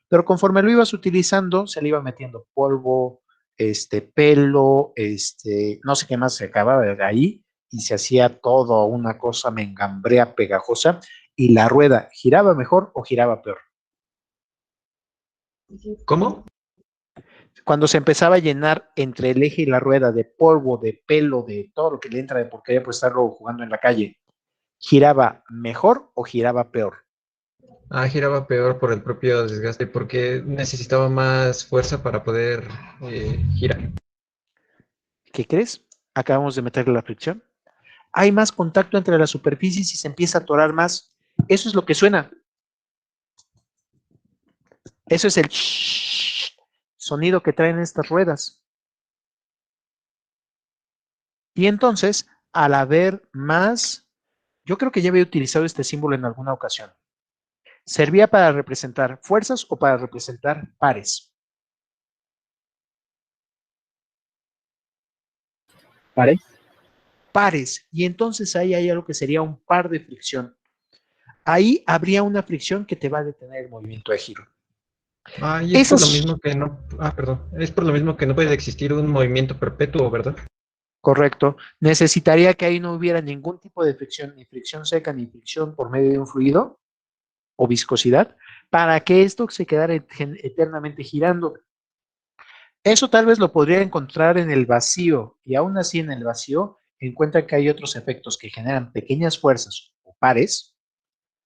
Pero conforme lo ibas utilizando, se le iba metiendo polvo, pelo, no sé qué más se acababa de ahí y se hacía todo una cosa mengambrea pegajosa y la rueda giraba mejor o giraba peor. ¿Cómo? Cuando se empezaba a llenar entre el eje y la rueda de polvo, de pelo, de todo lo que le entra de porquería por estarlo jugando en la calle, ¿giraba mejor o giraba peor? Ah, giraba peor por el propio desgaste, porque necesitaba más fuerza para poder girar. ¿Qué crees? Acabamos de meterle la fricción. Hay más contacto entre las superficies y se empieza a atorar más. Eso es lo que suena. Eso es el sonido que traen estas ruedas. Y entonces, al haber más, yo creo que ya había utilizado este símbolo en alguna ocasión. ¿Servía para representar fuerzas o para representar pares? ¿Pares? Pares. Y entonces ahí hay algo que sería un par de fricción. Ahí habría una fricción que te va a detener el movimiento de giro. Ah, y es por lo mismo que no, perdón, es por lo mismo que no puede existir un movimiento perpetuo, ¿verdad? Correcto. Necesitaría que ahí no hubiera ningún tipo de fricción, ni fricción seca, ni fricción por medio de un fluido o viscosidad, para que esto se quedara eternamente girando. Eso tal vez lo podría encontrar en el vacío, y aún así en el vacío encuentra que hay otros efectos que generan pequeñas fuerzas o pares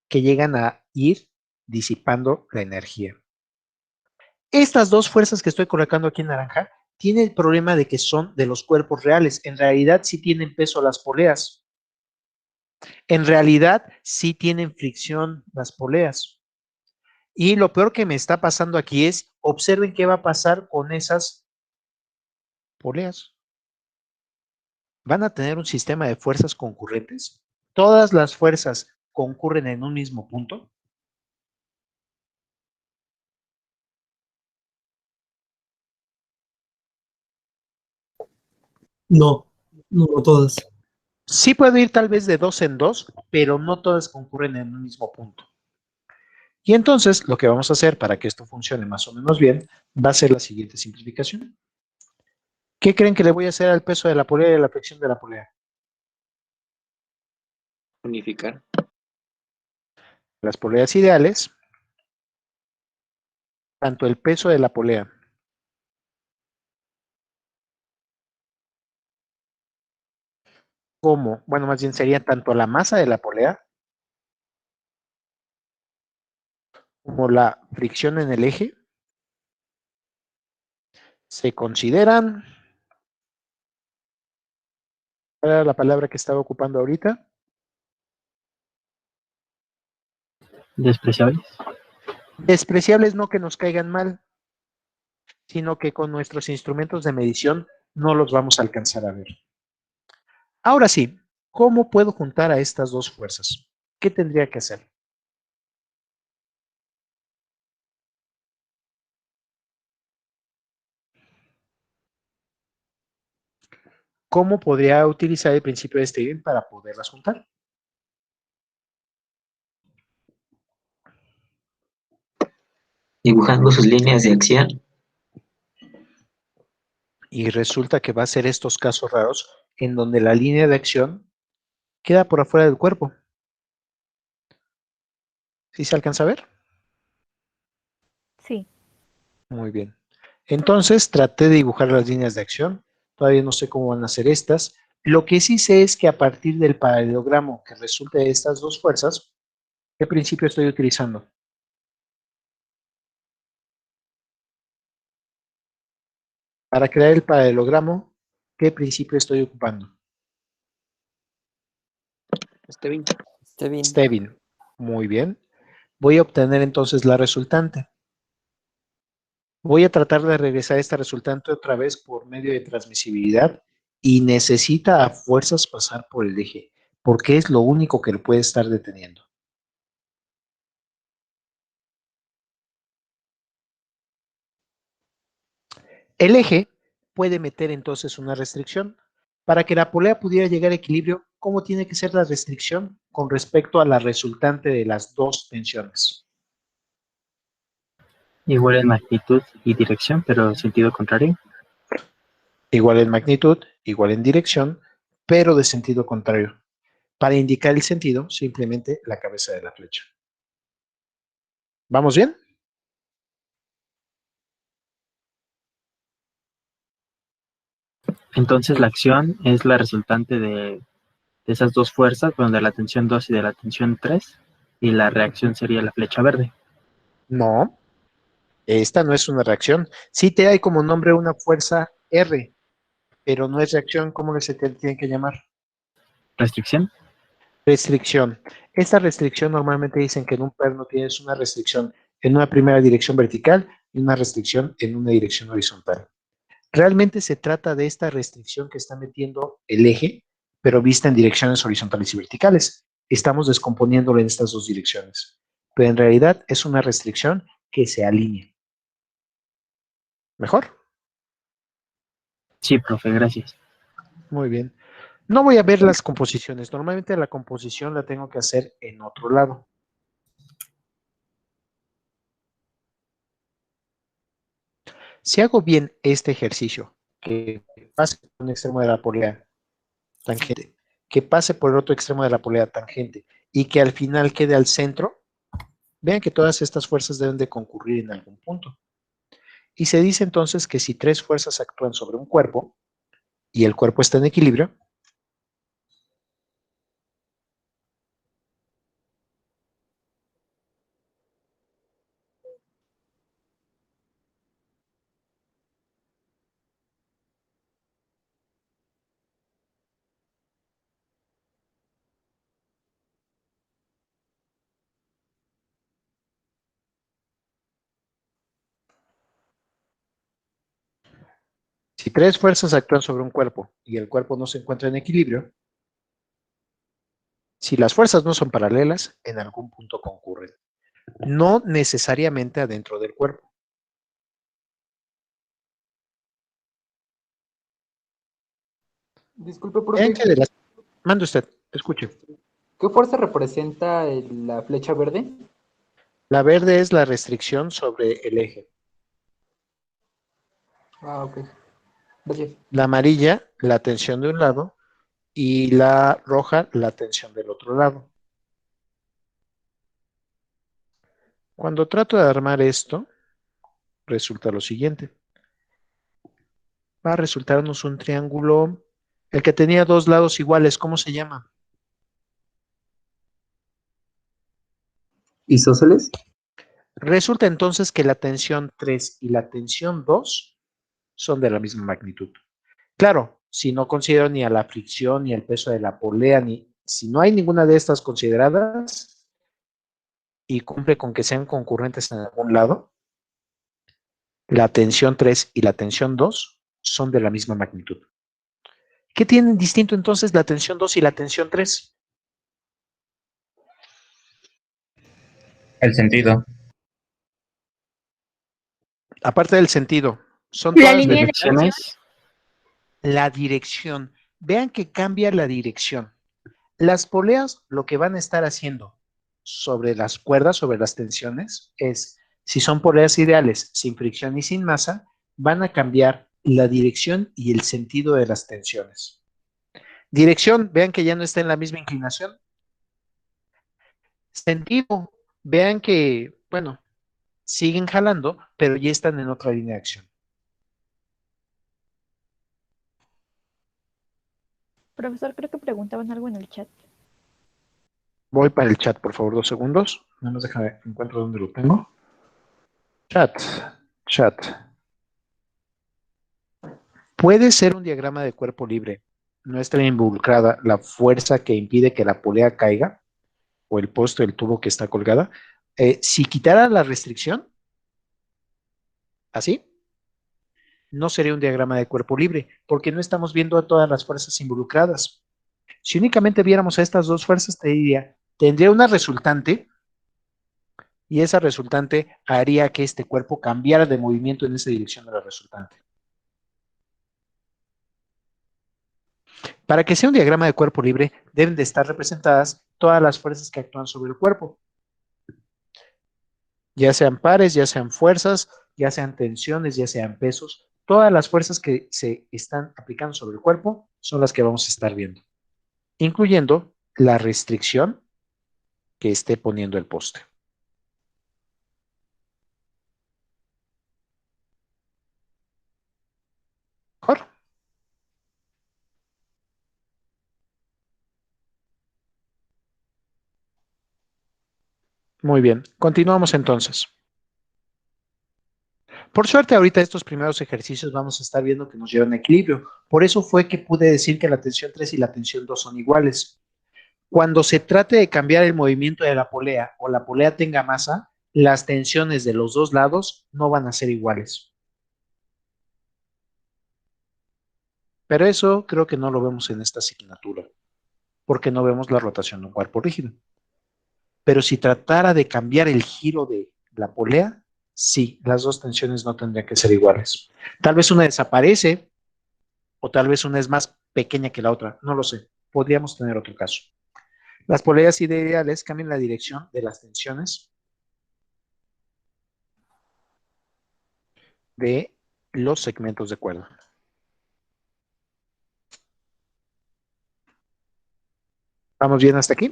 que llegan a ir disipando la energía. Estas dos fuerzas que estoy colocando aquí en naranja tienen el problema de que son de los cuerpos reales. En realidad sí tienen peso las poleas. En realidad sí tienen fricción las poleas. Y lo peor que me está pasando aquí es, observen qué va a pasar con esas poleas. ¿Van a tener un sistema de fuerzas concurrentes? ¿Todas las fuerzas concurren en un mismo punto? No, no todas. Sí puedo ir tal vez de dos en dos, pero no todas concurren en un mismo punto. Y entonces lo que vamos a hacer para que esto funcione más o menos bien va a ser la siguiente simplificación. ¿Qué creen que le voy a hacer al peso de la polea y a la fricción de la polea? Unificar. Las poleas ideales, tanto el peso de la polea como, bueno, más bien sería tanto la masa de la polea como la fricción en el eje, se consideran, ¿cuál era la palabra que estaba ocupando ahorita? ¿Despreciables? Despreciables, no que nos caigan mal, sino que con nuestros instrumentos de medición no los vamos a alcanzar a ver. Ahora sí, ¿cómo puedo juntar a estas dos fuerzas? ¿Qué tendría que hacer? ¿Cómo podría utilizar el principio de Stevin para poderlas juntar? Dibujando sus líneas de acción. Y resulta que va a ser estos casos raros en donde la línea de acción queda por afuera del cuerpo. ¿Sí se alcanza a ver? Sí. Muy bien. Entonces traté de dibujar las líneas de acción. Todavía no sé cómo van a ser estas. Lo que sí sé es que a partir del paralelogramo que resulte de estas dos fuerzas, ¿qué principio estoy utilizando? Para crear el paralelogramo, ¿qué principio estoy ocupando? Steven. Stevin. Muy bien. Voy a obtener entonces la resultante. Voy a tratar de regresar esta resultante otra vez por medio de transmisibilidad y necesita a fuerzas pasar por el eje, porque es lo único que lo puede estar deteniendo. El eje puede meter entonces una restricción. Para que la polea pudiera llegar a equilibrio, ¿cómo tiene que ser la restricción con respecto a la resultante de las dos tensiones? Igual en magnitud y dirección, pero sentido contrario. Igual en magnitud, igual en dirección, pero de sentido contrario. Para indicar el sentido, simplemente la cabeza de la flecha. ¿Vamos bien? Entonces la acción es la resultante de esas dos fuerzas, bueno, de la tensión 2 y de la tensión 3, y la reacción sería la flecha verde. No, esta no es una reacción. Sí te hay como nombre una fuerza R, pero no es reacción. ¿Cómo se tiene que llamar? ¿Restricción? Restricción. Esta restricción normalmente dicen que en un perno tienes una restricción en una primera dirección vertical y una restricción en una dirección horizontal. Realmente se trata de esta restricción que está metiendo el eje, pero vista en direcciones horizontales y verticales. Estamos descomponiéndolo en estas dos direcciones, pero en realidad es una restricción que se alinea. ¿Mejor? Sí, profe, gracias. Muy bien. No voy a ver las composiciones. Normalmente la composición la tengo que hacer en otro lado. Si hago bien este ejercicio, que pase por un extremo de la polea tangente, que pase por el otro extremo de la polea tangente y que al final quede al centro, vean que todas estas fuerzas deben de concurrir en algún punto. Y se dice entonces que si tres fuerzas actúan sobre un cuerpo y el cuerpo está en equilibrio, si tres fuerzas actúan sobre un cuerpo y el cuerpo no se encuentra en equilibrio, si las fuerzas no son paralelas, en algún punto concurren. No necesariamente adentro del cuerpo. Disculpe, Vean profe, que de las... Mande usted, escuche. ¿qué fuerza representa la flecha verde? La verde es la restricción sobre el eje. Ah, ok. Gracias. La amarilla, la tensión de un lado, y la roja, la tensión del otro lado. Cuando trato de armar esto, resulta lo siguiente. Va a resultarnos un triángulo, el que tenía dos lados iguales, ¿cómo se llama? ¿Isósceles? Resulta entonces que la tensión 3 y la tensión 2 son de la misma magnitud. Claro, si no considero ni a la fricción, ni el peso de la polea, ni si no hay ninguna de estas consideradas y cumple con que sean concurrentes en algún lado, la tensión 3 y la tensión 2 son de la misma magnitud. ¿Qué tienen distinto entonces la tensión 2 y la tensión 3? El sentido. Aparte del sentido, son La todas línea de Direcciones. la dirección. Vean que cambia la dirección. Las poleas lo que van a estar haciendo sobre las cuerdas, sobre las tensiones, es, si son poleas ideales, sin fricción y sin masa, van a cambiar la dirección y el sentido de las tensiones. Dirección, vean que ya no está en la misma inclinación. Sentido, vean que, bueno, siguen jalando, pero ya están en otra línea de acción. Profesor, creo que preguntaban algo en el chat. Voy para el chat, por favor, 2 segundos. Nada más déjame, encuentro dónde lo tengo. Chat. Puede ser un diagrama de cuerpo libre. No está involucrada la fuerza que impide que la polea caiga, o el poste, el tubo que está colgada. Si quitara la restricción, así, no sería un diagrama de cuerpo libre, porque no estamos viendo a todas las fuerzas involucradas. Si únicamente viéramos a estas dos fuerzas, tendría una resultante, y esa resultante haría que este cuerpo cambiara de movimiento en esa dirección de la resultante. Para que sea un diagrama de cuerpo libre, deben de estar representadas todas las fuerzas que actúan sobre el cuerpo. Ya sean pares, ya sean fuerzas, ya sean tensiones, ya sean pesos, todas las fuerzas que se están aplicando sobre el cuerpo son las que vamos a estar viendo, incluyendo la restricción que esté poniendo el poste. ¿Mejor? Muy bien, continuamos entonces. Por suerte, ahorita estos primeros ejercicios vamos a estar viendo que nos llevan a equilibrio. Por eso fue que pude decir que la tensión 3 y la tensión 2 son iguales. Cuando se trate de cambiar el movimiento de la polea o la polea tenga masa, las tensiones de los dos lados no van a ser iguales. Pero eso creo que no lo vemos en esta asignatura, porque no vemos la rotación de un cuerpo rígido. Pero si tratara de cambiar el giro de la polea, sí, las dos tensiones no tendrían que ser iguales. Tal vez una desaparece, o tal vez una es más pequeña que la otra, no lo sé. Podríamos tener otro caso. Las poleas ideales cambian la dirección de las tensiones de los segmentos de cuerda. ¿Vamos bien hasta aquí?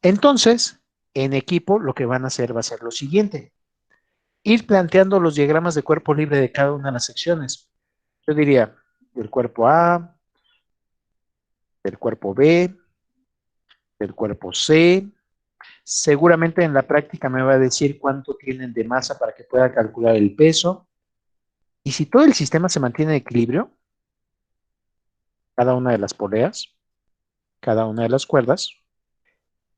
Entonces, en equipo lo que van a hacer va a ser lo siguiente. Ir planteando los diagramas de cuerpo libre de cada una de las secciones. Yo diría del cuerpo A, del cuerpo B, del cuerpo C. Seguramente en la práctica me va a decir cuánto tienen de masa para que pueda calcular el peso. Y si todo el sistema se mantiene en equilibrio, cada una de las poleas, cada una de las cuerdas,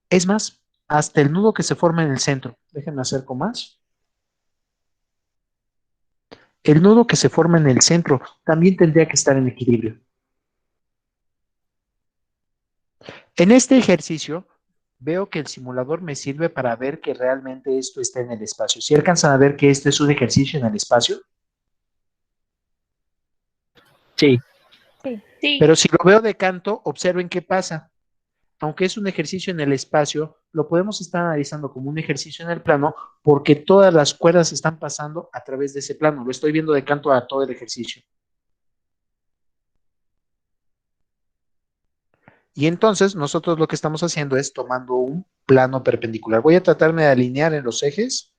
es más, hasta el nudo que se forma en el centro. Déjenme acerco más. El nudo que se forma en el centro también tendría que estar en equilibrio. En este ejercicio, veo que el simulador me sirve para ver que realmente esto está en el espacio. ¿Sí alcanzan a ver que este es un ejercicio en el espacio? Sí. Sí. Pero si lo veo de canto, observen qué pasa. Aunque es un ejercicio en el espacio, lo podemos estar analizando como un ejercicio en el plano porque todas las cuerdas están pasando a través de ese plano. Lo estoy viendo de canto a todo el ejercicio. Y entonces nosotros lo que estamos haciendo es tomando un plano perpendicular. Voy a tratarme de alinear en los ejes.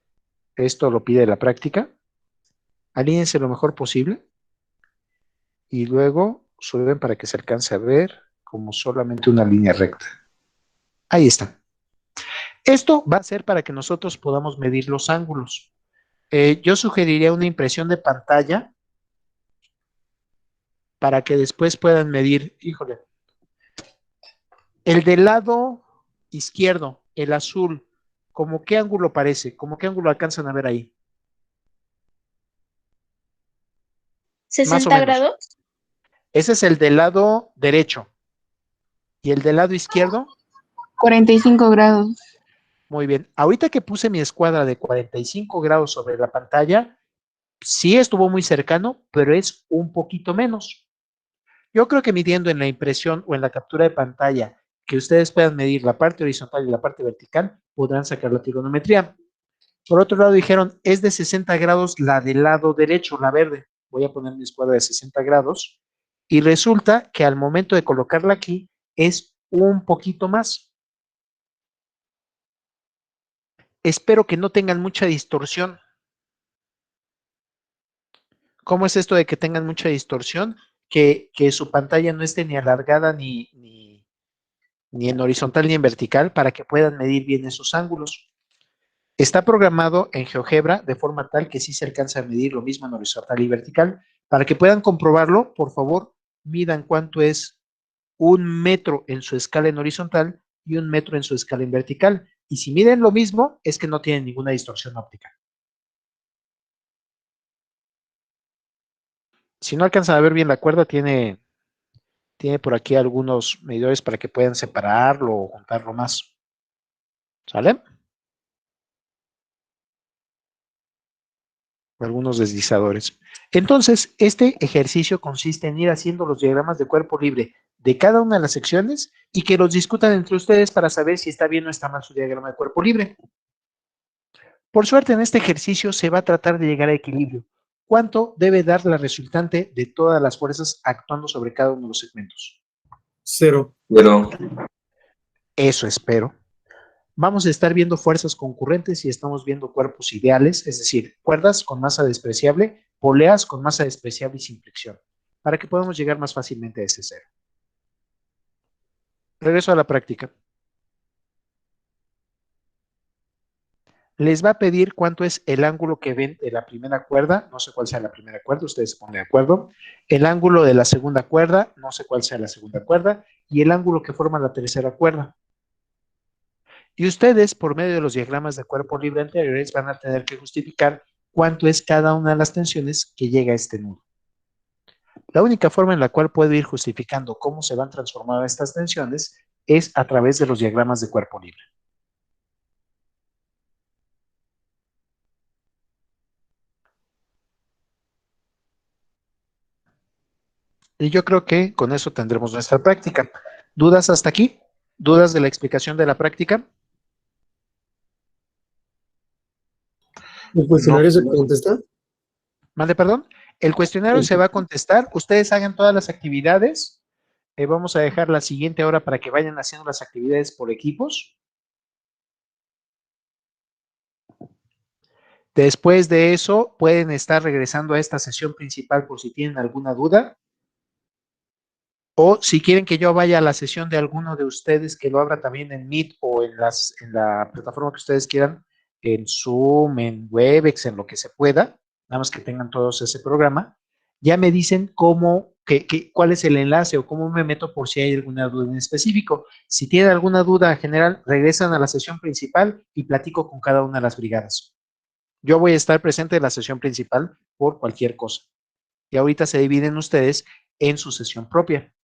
Esto lo pide la práctica. Alíñense lo mejor posible. Y luego suben para que se alcance a ver como solamente una línea recta. Ahí está. Esto va a ser para que nosotros podamos medir los ángulos. Yo sugeriría una impresión de pantalla para que después puedan medir, híjole, el del lado izquierdo, el azul, ¿cómo qué ángulo parece? ¿Cómo qué ángulo alcanzan a ver ahí? 60 grados. Ese es el del lado derecho. ¿Y el del lado izquierdo? 45 grados. Muy bien. Ahorita que puse mi escuadra de 45 grados sobre la pantalla, sí estuvo muy cercano, pero es un poquito menos. Yo creo que midiendo en la impresión o en la captura de pantalla que ustedes puedan medir la parte horizontal y la parte vertical, podrán sacar la trigonometría. Por otro lado, dijeron, es de 60 grados la del lado derecho, la verde. voy a poner mi escuadra de 60 grados, y resulta que al momento de colocarla aquí es un poquito más. Espero que no tengan mucha distorsión. ¿Cómo es esto de que tengan mucha distorsión? Que su pantalla no esté ni alargada ni en horizontal ni en vertical para que puedan medir bien esos ángulos. Está programado en GeoGebra de forma tal que sí se alcanza a medir lo mismo en horizontal y vertical. Para que puedan comprobarlo, por favor, midan cuánto es 1 metro en su escala en horizontal y 1 metro en su escala en vertical. Y si miden lo mismo, es que no tienen ninguna distorsión óptica. Si no alcanzan a ver bien la cuerda, tiene por aquí algunos medidores para que puedan separarlo o juntarlo más. ¿Sale? Algunos deslizadores. Entonces, este ejercicio consiste en ir haciendo los diagramas de cuerpo libre de cada una de las secciones y que los discutan entre ustedes para saber si está bien o está mal su diagrama de cuerpo libre. Por suerte, en este ejercicio se va a tratar de llegar a equilibrio. ¿Cuánto debe dar la resultante de todas las fuerzas actuando sobre cada uno de los segmentos? 0. Pero, Eso espero. Vamos a estar viendo fuerzas concurrentes y estamos viendo cuerpos ideales, es decir, cuerdas con masa despreciable, poleas con masa despreciable y sin fricción, para que podamos llegar más fácilmente a ese cero. Regreso a la práctica. Les va a pedir cuánto es el ángulo que ven de la primera cuerda, no sé cuál sea la primera cuerda, ustedes se ponen de acuerdo, el ángulo de la segunda cuerda, no sé cuál sea la segunda cuerda, y el ángulo que forma la tercera cuerda. Y ustedes, por medio de los diagramas de cuerpo libre anteriores, van a tener que justificar cuánto es cada una de las tensiones que llega a este nudo. La única forma en la cual puedo ir justificando cómo se van transformando estas tensiones es a través de los diagramas de cuerpo libre. Y yo creo que con eso tendremos nuestra práctica. ¿Dudas hasta aquí? ¿Dudas de la explicación de la práctica? ¿El cuestionario se contesta? Mande, perdón. El cuestionario se va a contestar. Ustedes hagan todas las actividades. Vamos a dejar la siguiente hora para que vayan haciendo las actividades por equipos. Después de eso, pueden estar regresando a esta sesión principal por si tienen alguna duda. O si quieren que yo vaya a la sesión de alguno de ustedes, que lo abra también en Meet o en la plataforma que ustedes quieran, en Zoom, en Webex, en lo que se pueda, nada más que tengan todos ese programa, ya me dicen cuál es el enlace o cómo me meto por si hay alguna duda en específico. Si tienen alguna duda general, regresan a la sesión principal y platico con cada una de las brigadas. Yo voy a estar presente en la sesión principal por cualquier cosa. Y ahorita se dividen ustedes en su sesión propia.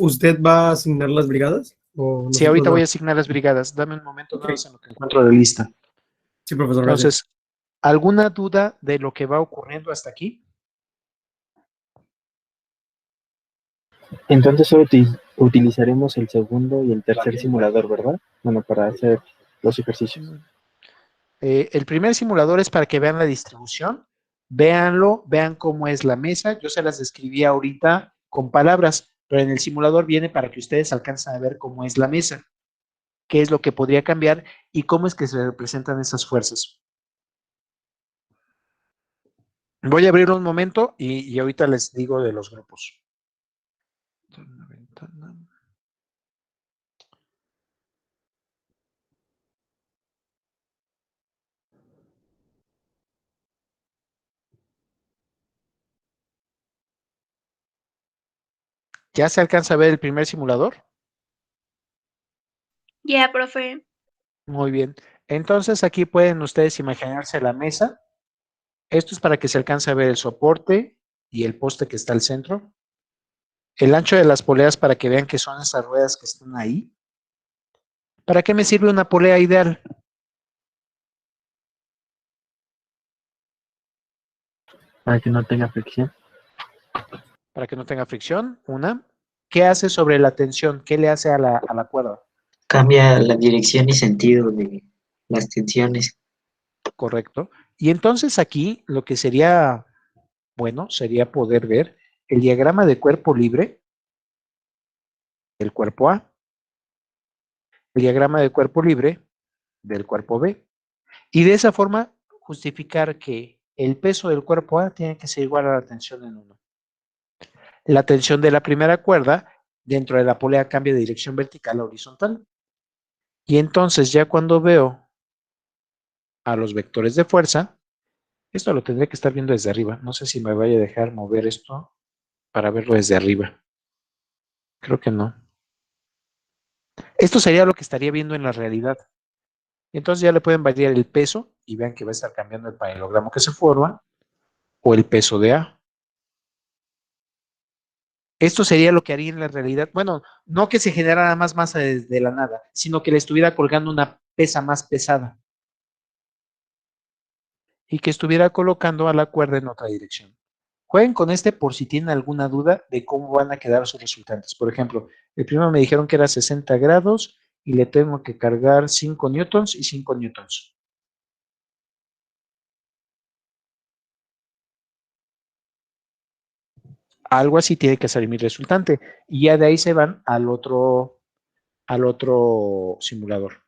¿Usted va a asignar las brigadas? ¿O Sí, ahorita nosotros voy a no? asignar las brigadas. Dame un momento, Ok. nada más en lo que encuentro de lista. Sí, profesor, gracias. Entonces, ¿alguna duda de lo que va ocurriendo hasta aquí? Entonces solo utilizaremos el segundo y el tercer simulador, ¿verdad? Bueno, para hacer los ejercicios. El primer simulador es para que vean la distribución. Véanlo, vean cómo es la mesa. Yo se las describí ahorita con palabras, pero en el simulador viene para que ustedes alcancen a ver cómo es la mesa, qué es lo que podría cambiar y cómo es que se representan esas fuerzas. Voy a abrirlo un momento y ahorita les digo de los grupos. ¿Ya se alcanza a ver el primer simulador? Ya, profe. Muy bien. Entonces aquí pueden ustedes imaginarse la mesa. Esto es para que se alcance a ver el soporte y el poste que está al centro. El ancho de las poleas para que vean que son esas ruedas que están ahí. ¿Para qué me sirve una polea ideal? Para que no tenga fricción. Para que no tenga fricción, una. ¿Qué hace sobre la tensión? ¿Qué le hace a la cuerda? Cambia la dirección y sentido de las tensiones. Correcto. Y entonces aquí lo que sería bueno sería poder ver el diagrama de cuerpo libre del cuerpo A, el diagrama de cuerpo libre del cuerpo B. Y de esa forma justificar que el peso del cuerpo A tiene que ser igual a la tensión en 1. La tensión de la primera cuerda dentro de la polea cambia de dirección vertical a horizontal. Y entonces ya cuando veo a los vectores de fuerza, esto lo tendré que estar viendo desde arriba. No sé si me vaya a dejar mover esto para verlo desde arriba. Creo que no. Esto sería lo que estaría viendo en la realidad. Entonces ya le pueden variar el peso y vean que va a estar cambiando el paralelogramo que se forma o el peso de A. Esto sería lo que haría en la realidad. Bueno, no que se generara más masa desde la nada, sino que le estuviera colgando una pesa más pesada y que estuviera colocando a la cuerda en otra dirección. Jueguen con este por si tienen alguna duda de cómo van a quedar sus resultantes. Por ejemplo, el primero me dijeron que era 60 grados y le tengo que cargar 5 newtons y 5 newtons. Algo así tiene que salir mi resultante. Y ya de ahí se van al otro simulador.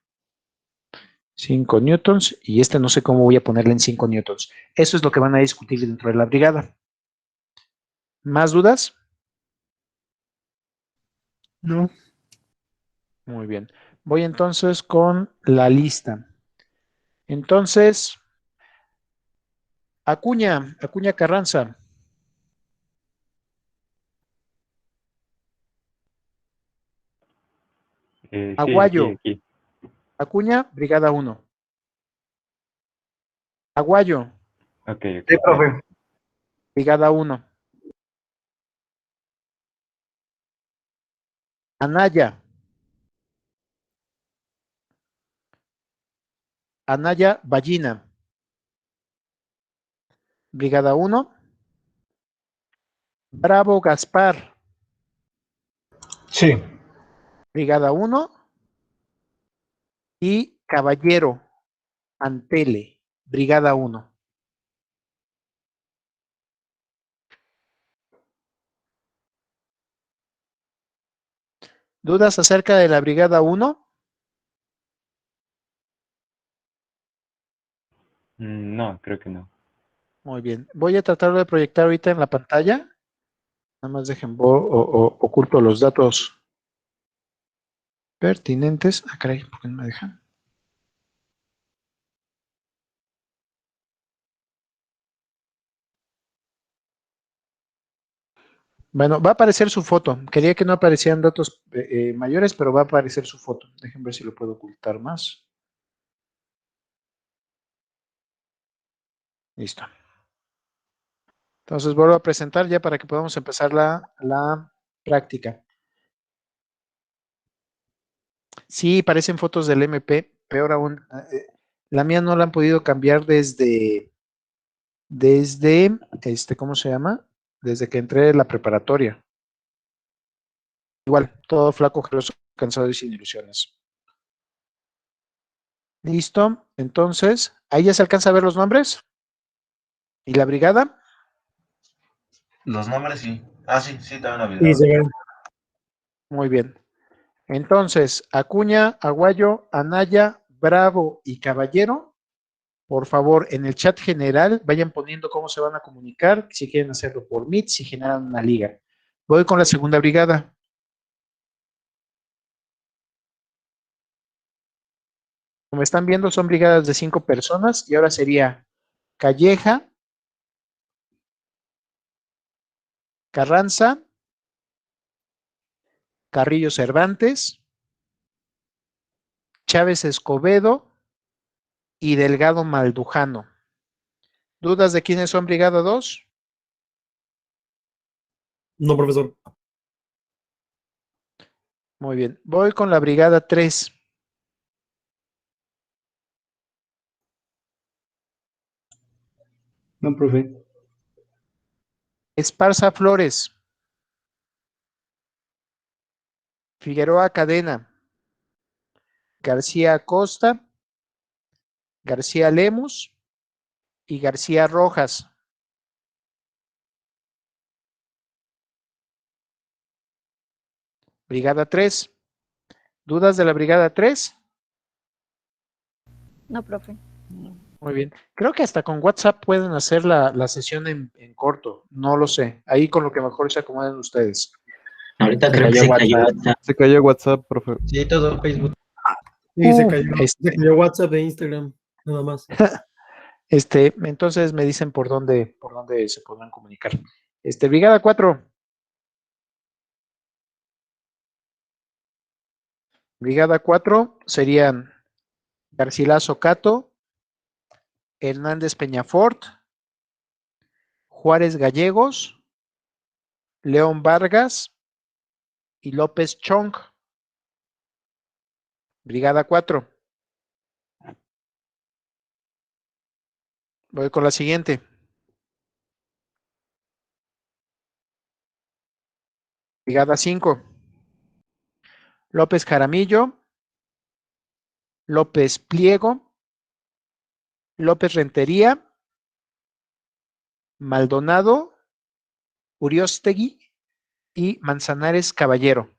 5 newtons y este no sé cómo voy a ponerle en 5 newtons. Eso es lo que van a discutir dentro de la brigada. ¿Más dudas? No. Muy bien. Voy entonces con la lista. Entonces, Acuña Carranza. Aguayo. Aquí. Acuña, Brigada 1. Aguayo, Ok, Sí, profe. Brigada 1. Anaya Ballina, Brigada 1. Bravo Gaspar, Sí. Brigada 1. Y Caballero Antele, Brigada 1. ¿Dudas acerca de la Brigada 1? No, creo que no. Muy bien. Voy a tratar de proyectar ahorita en la pantalla. Nada más dejen, oculto los datos pertinentes. Ah, caray, ¿por qué no me dejan? Bueno, va a aparecer su foto. Quería que no aparecieran datos mayores, pero va a aparecer su foto. Dejen ver si lo puedo ocultar más. Listo. Entonces vuelvo a presentar ya para que podamos empezar la práctica. Sí, parecen fotos del MP, peor aún. La mía no la han podido cambiar ¿cómo se llama? Desde que entré en la preparatoria. Igual, todo flaco, geloso, cansado y sin ilusiones. Listo, entonces, ahí ya se alcanza a ver los nombres. ¿Y la brigada? Los nombres sí. Ah, sí, sí, también la Sí, vida. se ve. Muy bien. Entonces, Acuña, Aguayo, Anaya, Bravo y Caballero, por favor, en el chat general vayan poniendo cómo se van a comunicar, si quieren hacerlo por Meet, si generan una liga. Voy con la segunda brigada. Como están viendo, son brigadas de 5 personas y ahora sería Calleja, Carranza, Carrillo Cervantes, Chávez Escobedo y Delgado Maldujano. ¿Dudas de quiénes son brigada 2? No, profesor. Muy bien. Voy con la brigada 3. No, profe. Esparza Flores, Figueroa Cadena, García Acosta, García Lemus y García Rojas. Brigada 3. ¿Dudas de la Brigada 3? No, profe. Muy bien. Creo que hasta con WhatsApp pueden hacer la sesión en corto. No lo sé. Ahí con lo que mejor se acomoden ustedes. Ahorita creo que se cayó WhatsApp. Se cayó WhatsApp, profe. Sí, todo Facebook. Sí, se este, cayó WhatsApp e Instagram, nada más. Entonces me dicen por dónde se podrán comunicar. Brigada 4. Brigada 4 serían Garcilaso Cato, Hernández Peñafort, Juárez Gallegos, León Vargas y López Chong. Brigada 4. Voy con la siguiente. Brigada 5. López Jaramillo, López Pliego, López Rentería, Maldonado, Uriostegui y Manzanares Caballero.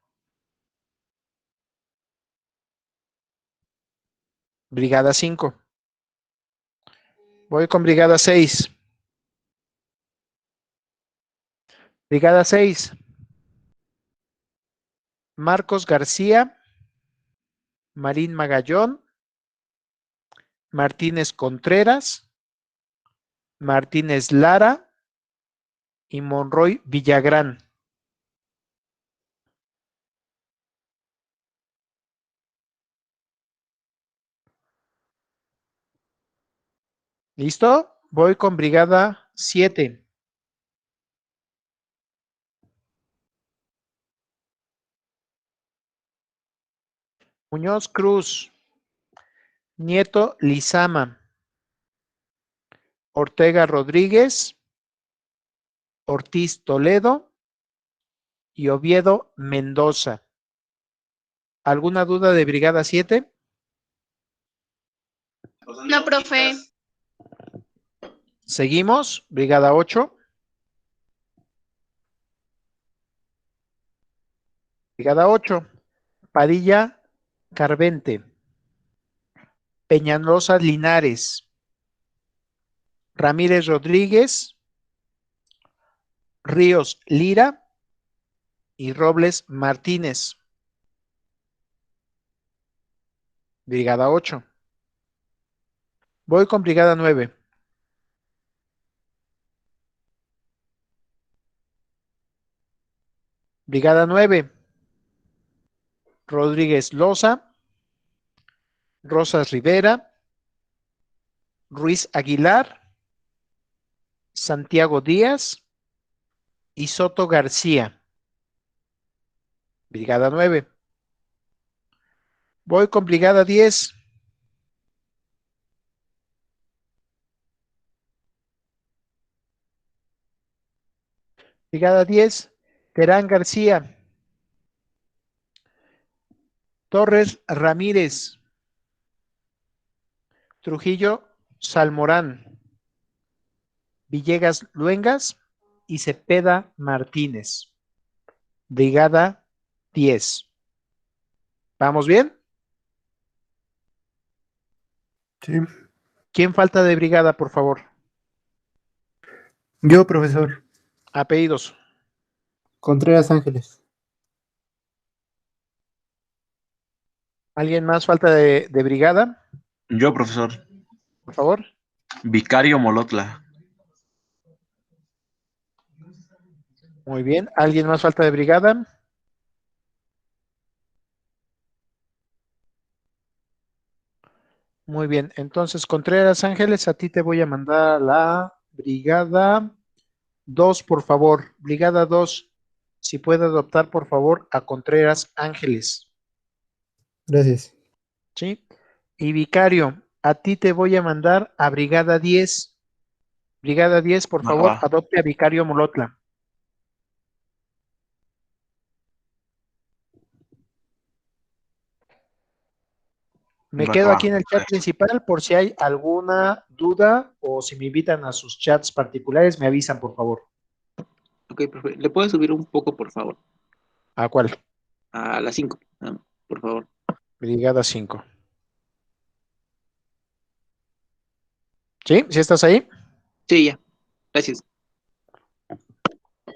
Brigada 5. Voy con Brigada 6. Brigada 6. Marcos García, Marín Magallón, Martínez Contreras, Martínez Lara y Monroy Villagrán. ¿Listo? Voy con Brigada 7. Muñoz Cruz, Nieto Lizama, Ortega Rodríguez, Ortiz Toledo y Oviedo Mendoza. ¿Alguna duda de Brigada 7? No, profe. Seguimos, Brigada 8. Brigada 8, Padilla Carvente, Peñalosa Linares, Ramírez Rodríguez, Ríos Lira y Robles Martínez. Brigada 8. Voy con Brigada 9. Brigada 9. Rodríguez Loza, Rosas Rivera, Ruiz Aguilar, Santiago Díaz y Soto García. Brigada 9. Voy con Brigada 10. Brigada 10, Terán García, Torres Ramírez, Trujillo Salmorán, Villegas Luengas y Cepeda Martínez. Brigada 10. ¿Vamos bien? Sí. ¿Quién falta de brigada, por favor? Yo, profesor. Apellidos. Contreras Ángeles. ¿Alguien más falta de brigada? Yo, profesor. Por favor. Vicario Molotla. Muy bien. ¿Alguien más falta de brigada? Muy bien. Entonces, Contreras Ángeles, a ti te voy a mandar a la brigada 2, por favor. Brigada 2, si puede adoptar, por favor, a Contreras Ángeles. Gracias. ¿Sí? Y Vicario, a ti te voy a mandar a Brigada 10. Brigada 10, por favor, adopte a Vicario Molotla. Me Va que quedo va. aquí en el chat principal por si hay alguna duda o si me invitan a sus chats particulares, me avisan, por favor. Ok, profe. ¿Le puedes subir un poco, por favor? ¿A cuál? A las 5, por favor. Brigada 5. ¿Sí? ¿Sí estás ahí? Sí, ya. Gracias.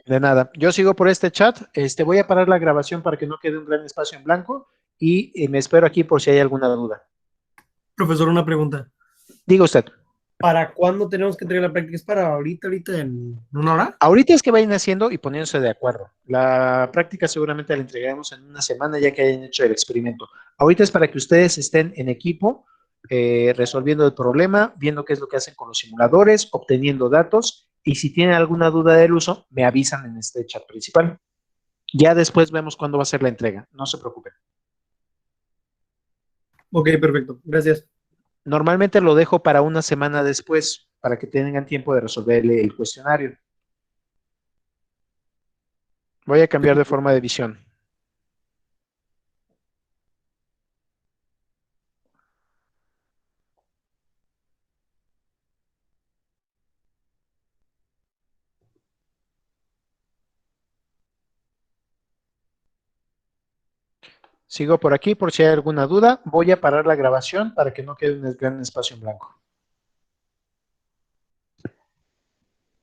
De nada. Yo sigo por este chat. Voy a parar la grabación para que no quede un gran espacio en blanco y me espero aquí por si hay alguna duda. Profesor, una pregunta. Diga usted. ¿Para cuándo tenemos que entregar la práctica? ¿Es para ahorita en 1 hora? Ahorita es que vayan haciendo y poniéndose de acuerdo. La práctica seguramente la entregaremos en una semana ya que hayan hecho el experimento. Ahorita es para que ustedes estén en equipo, resolviendo el problema, viendo qué es lo que hacen con los simuladores, obteniendo datos y si tienen alguna duda del uso, me avisan en este chat principal. Ya después vemos cuándo va a ser la entrega. No se preocupen. Ok, perfecto. Gracias. Normalmente lo dejo para una semana después, para que tengan tiempo de resolver el cuestionario. Voy a cambiar de forma de visión. Sigo por aquí por si hay alguna duda. Voy a parar la grabación para que no quede un gran espacio en blanco.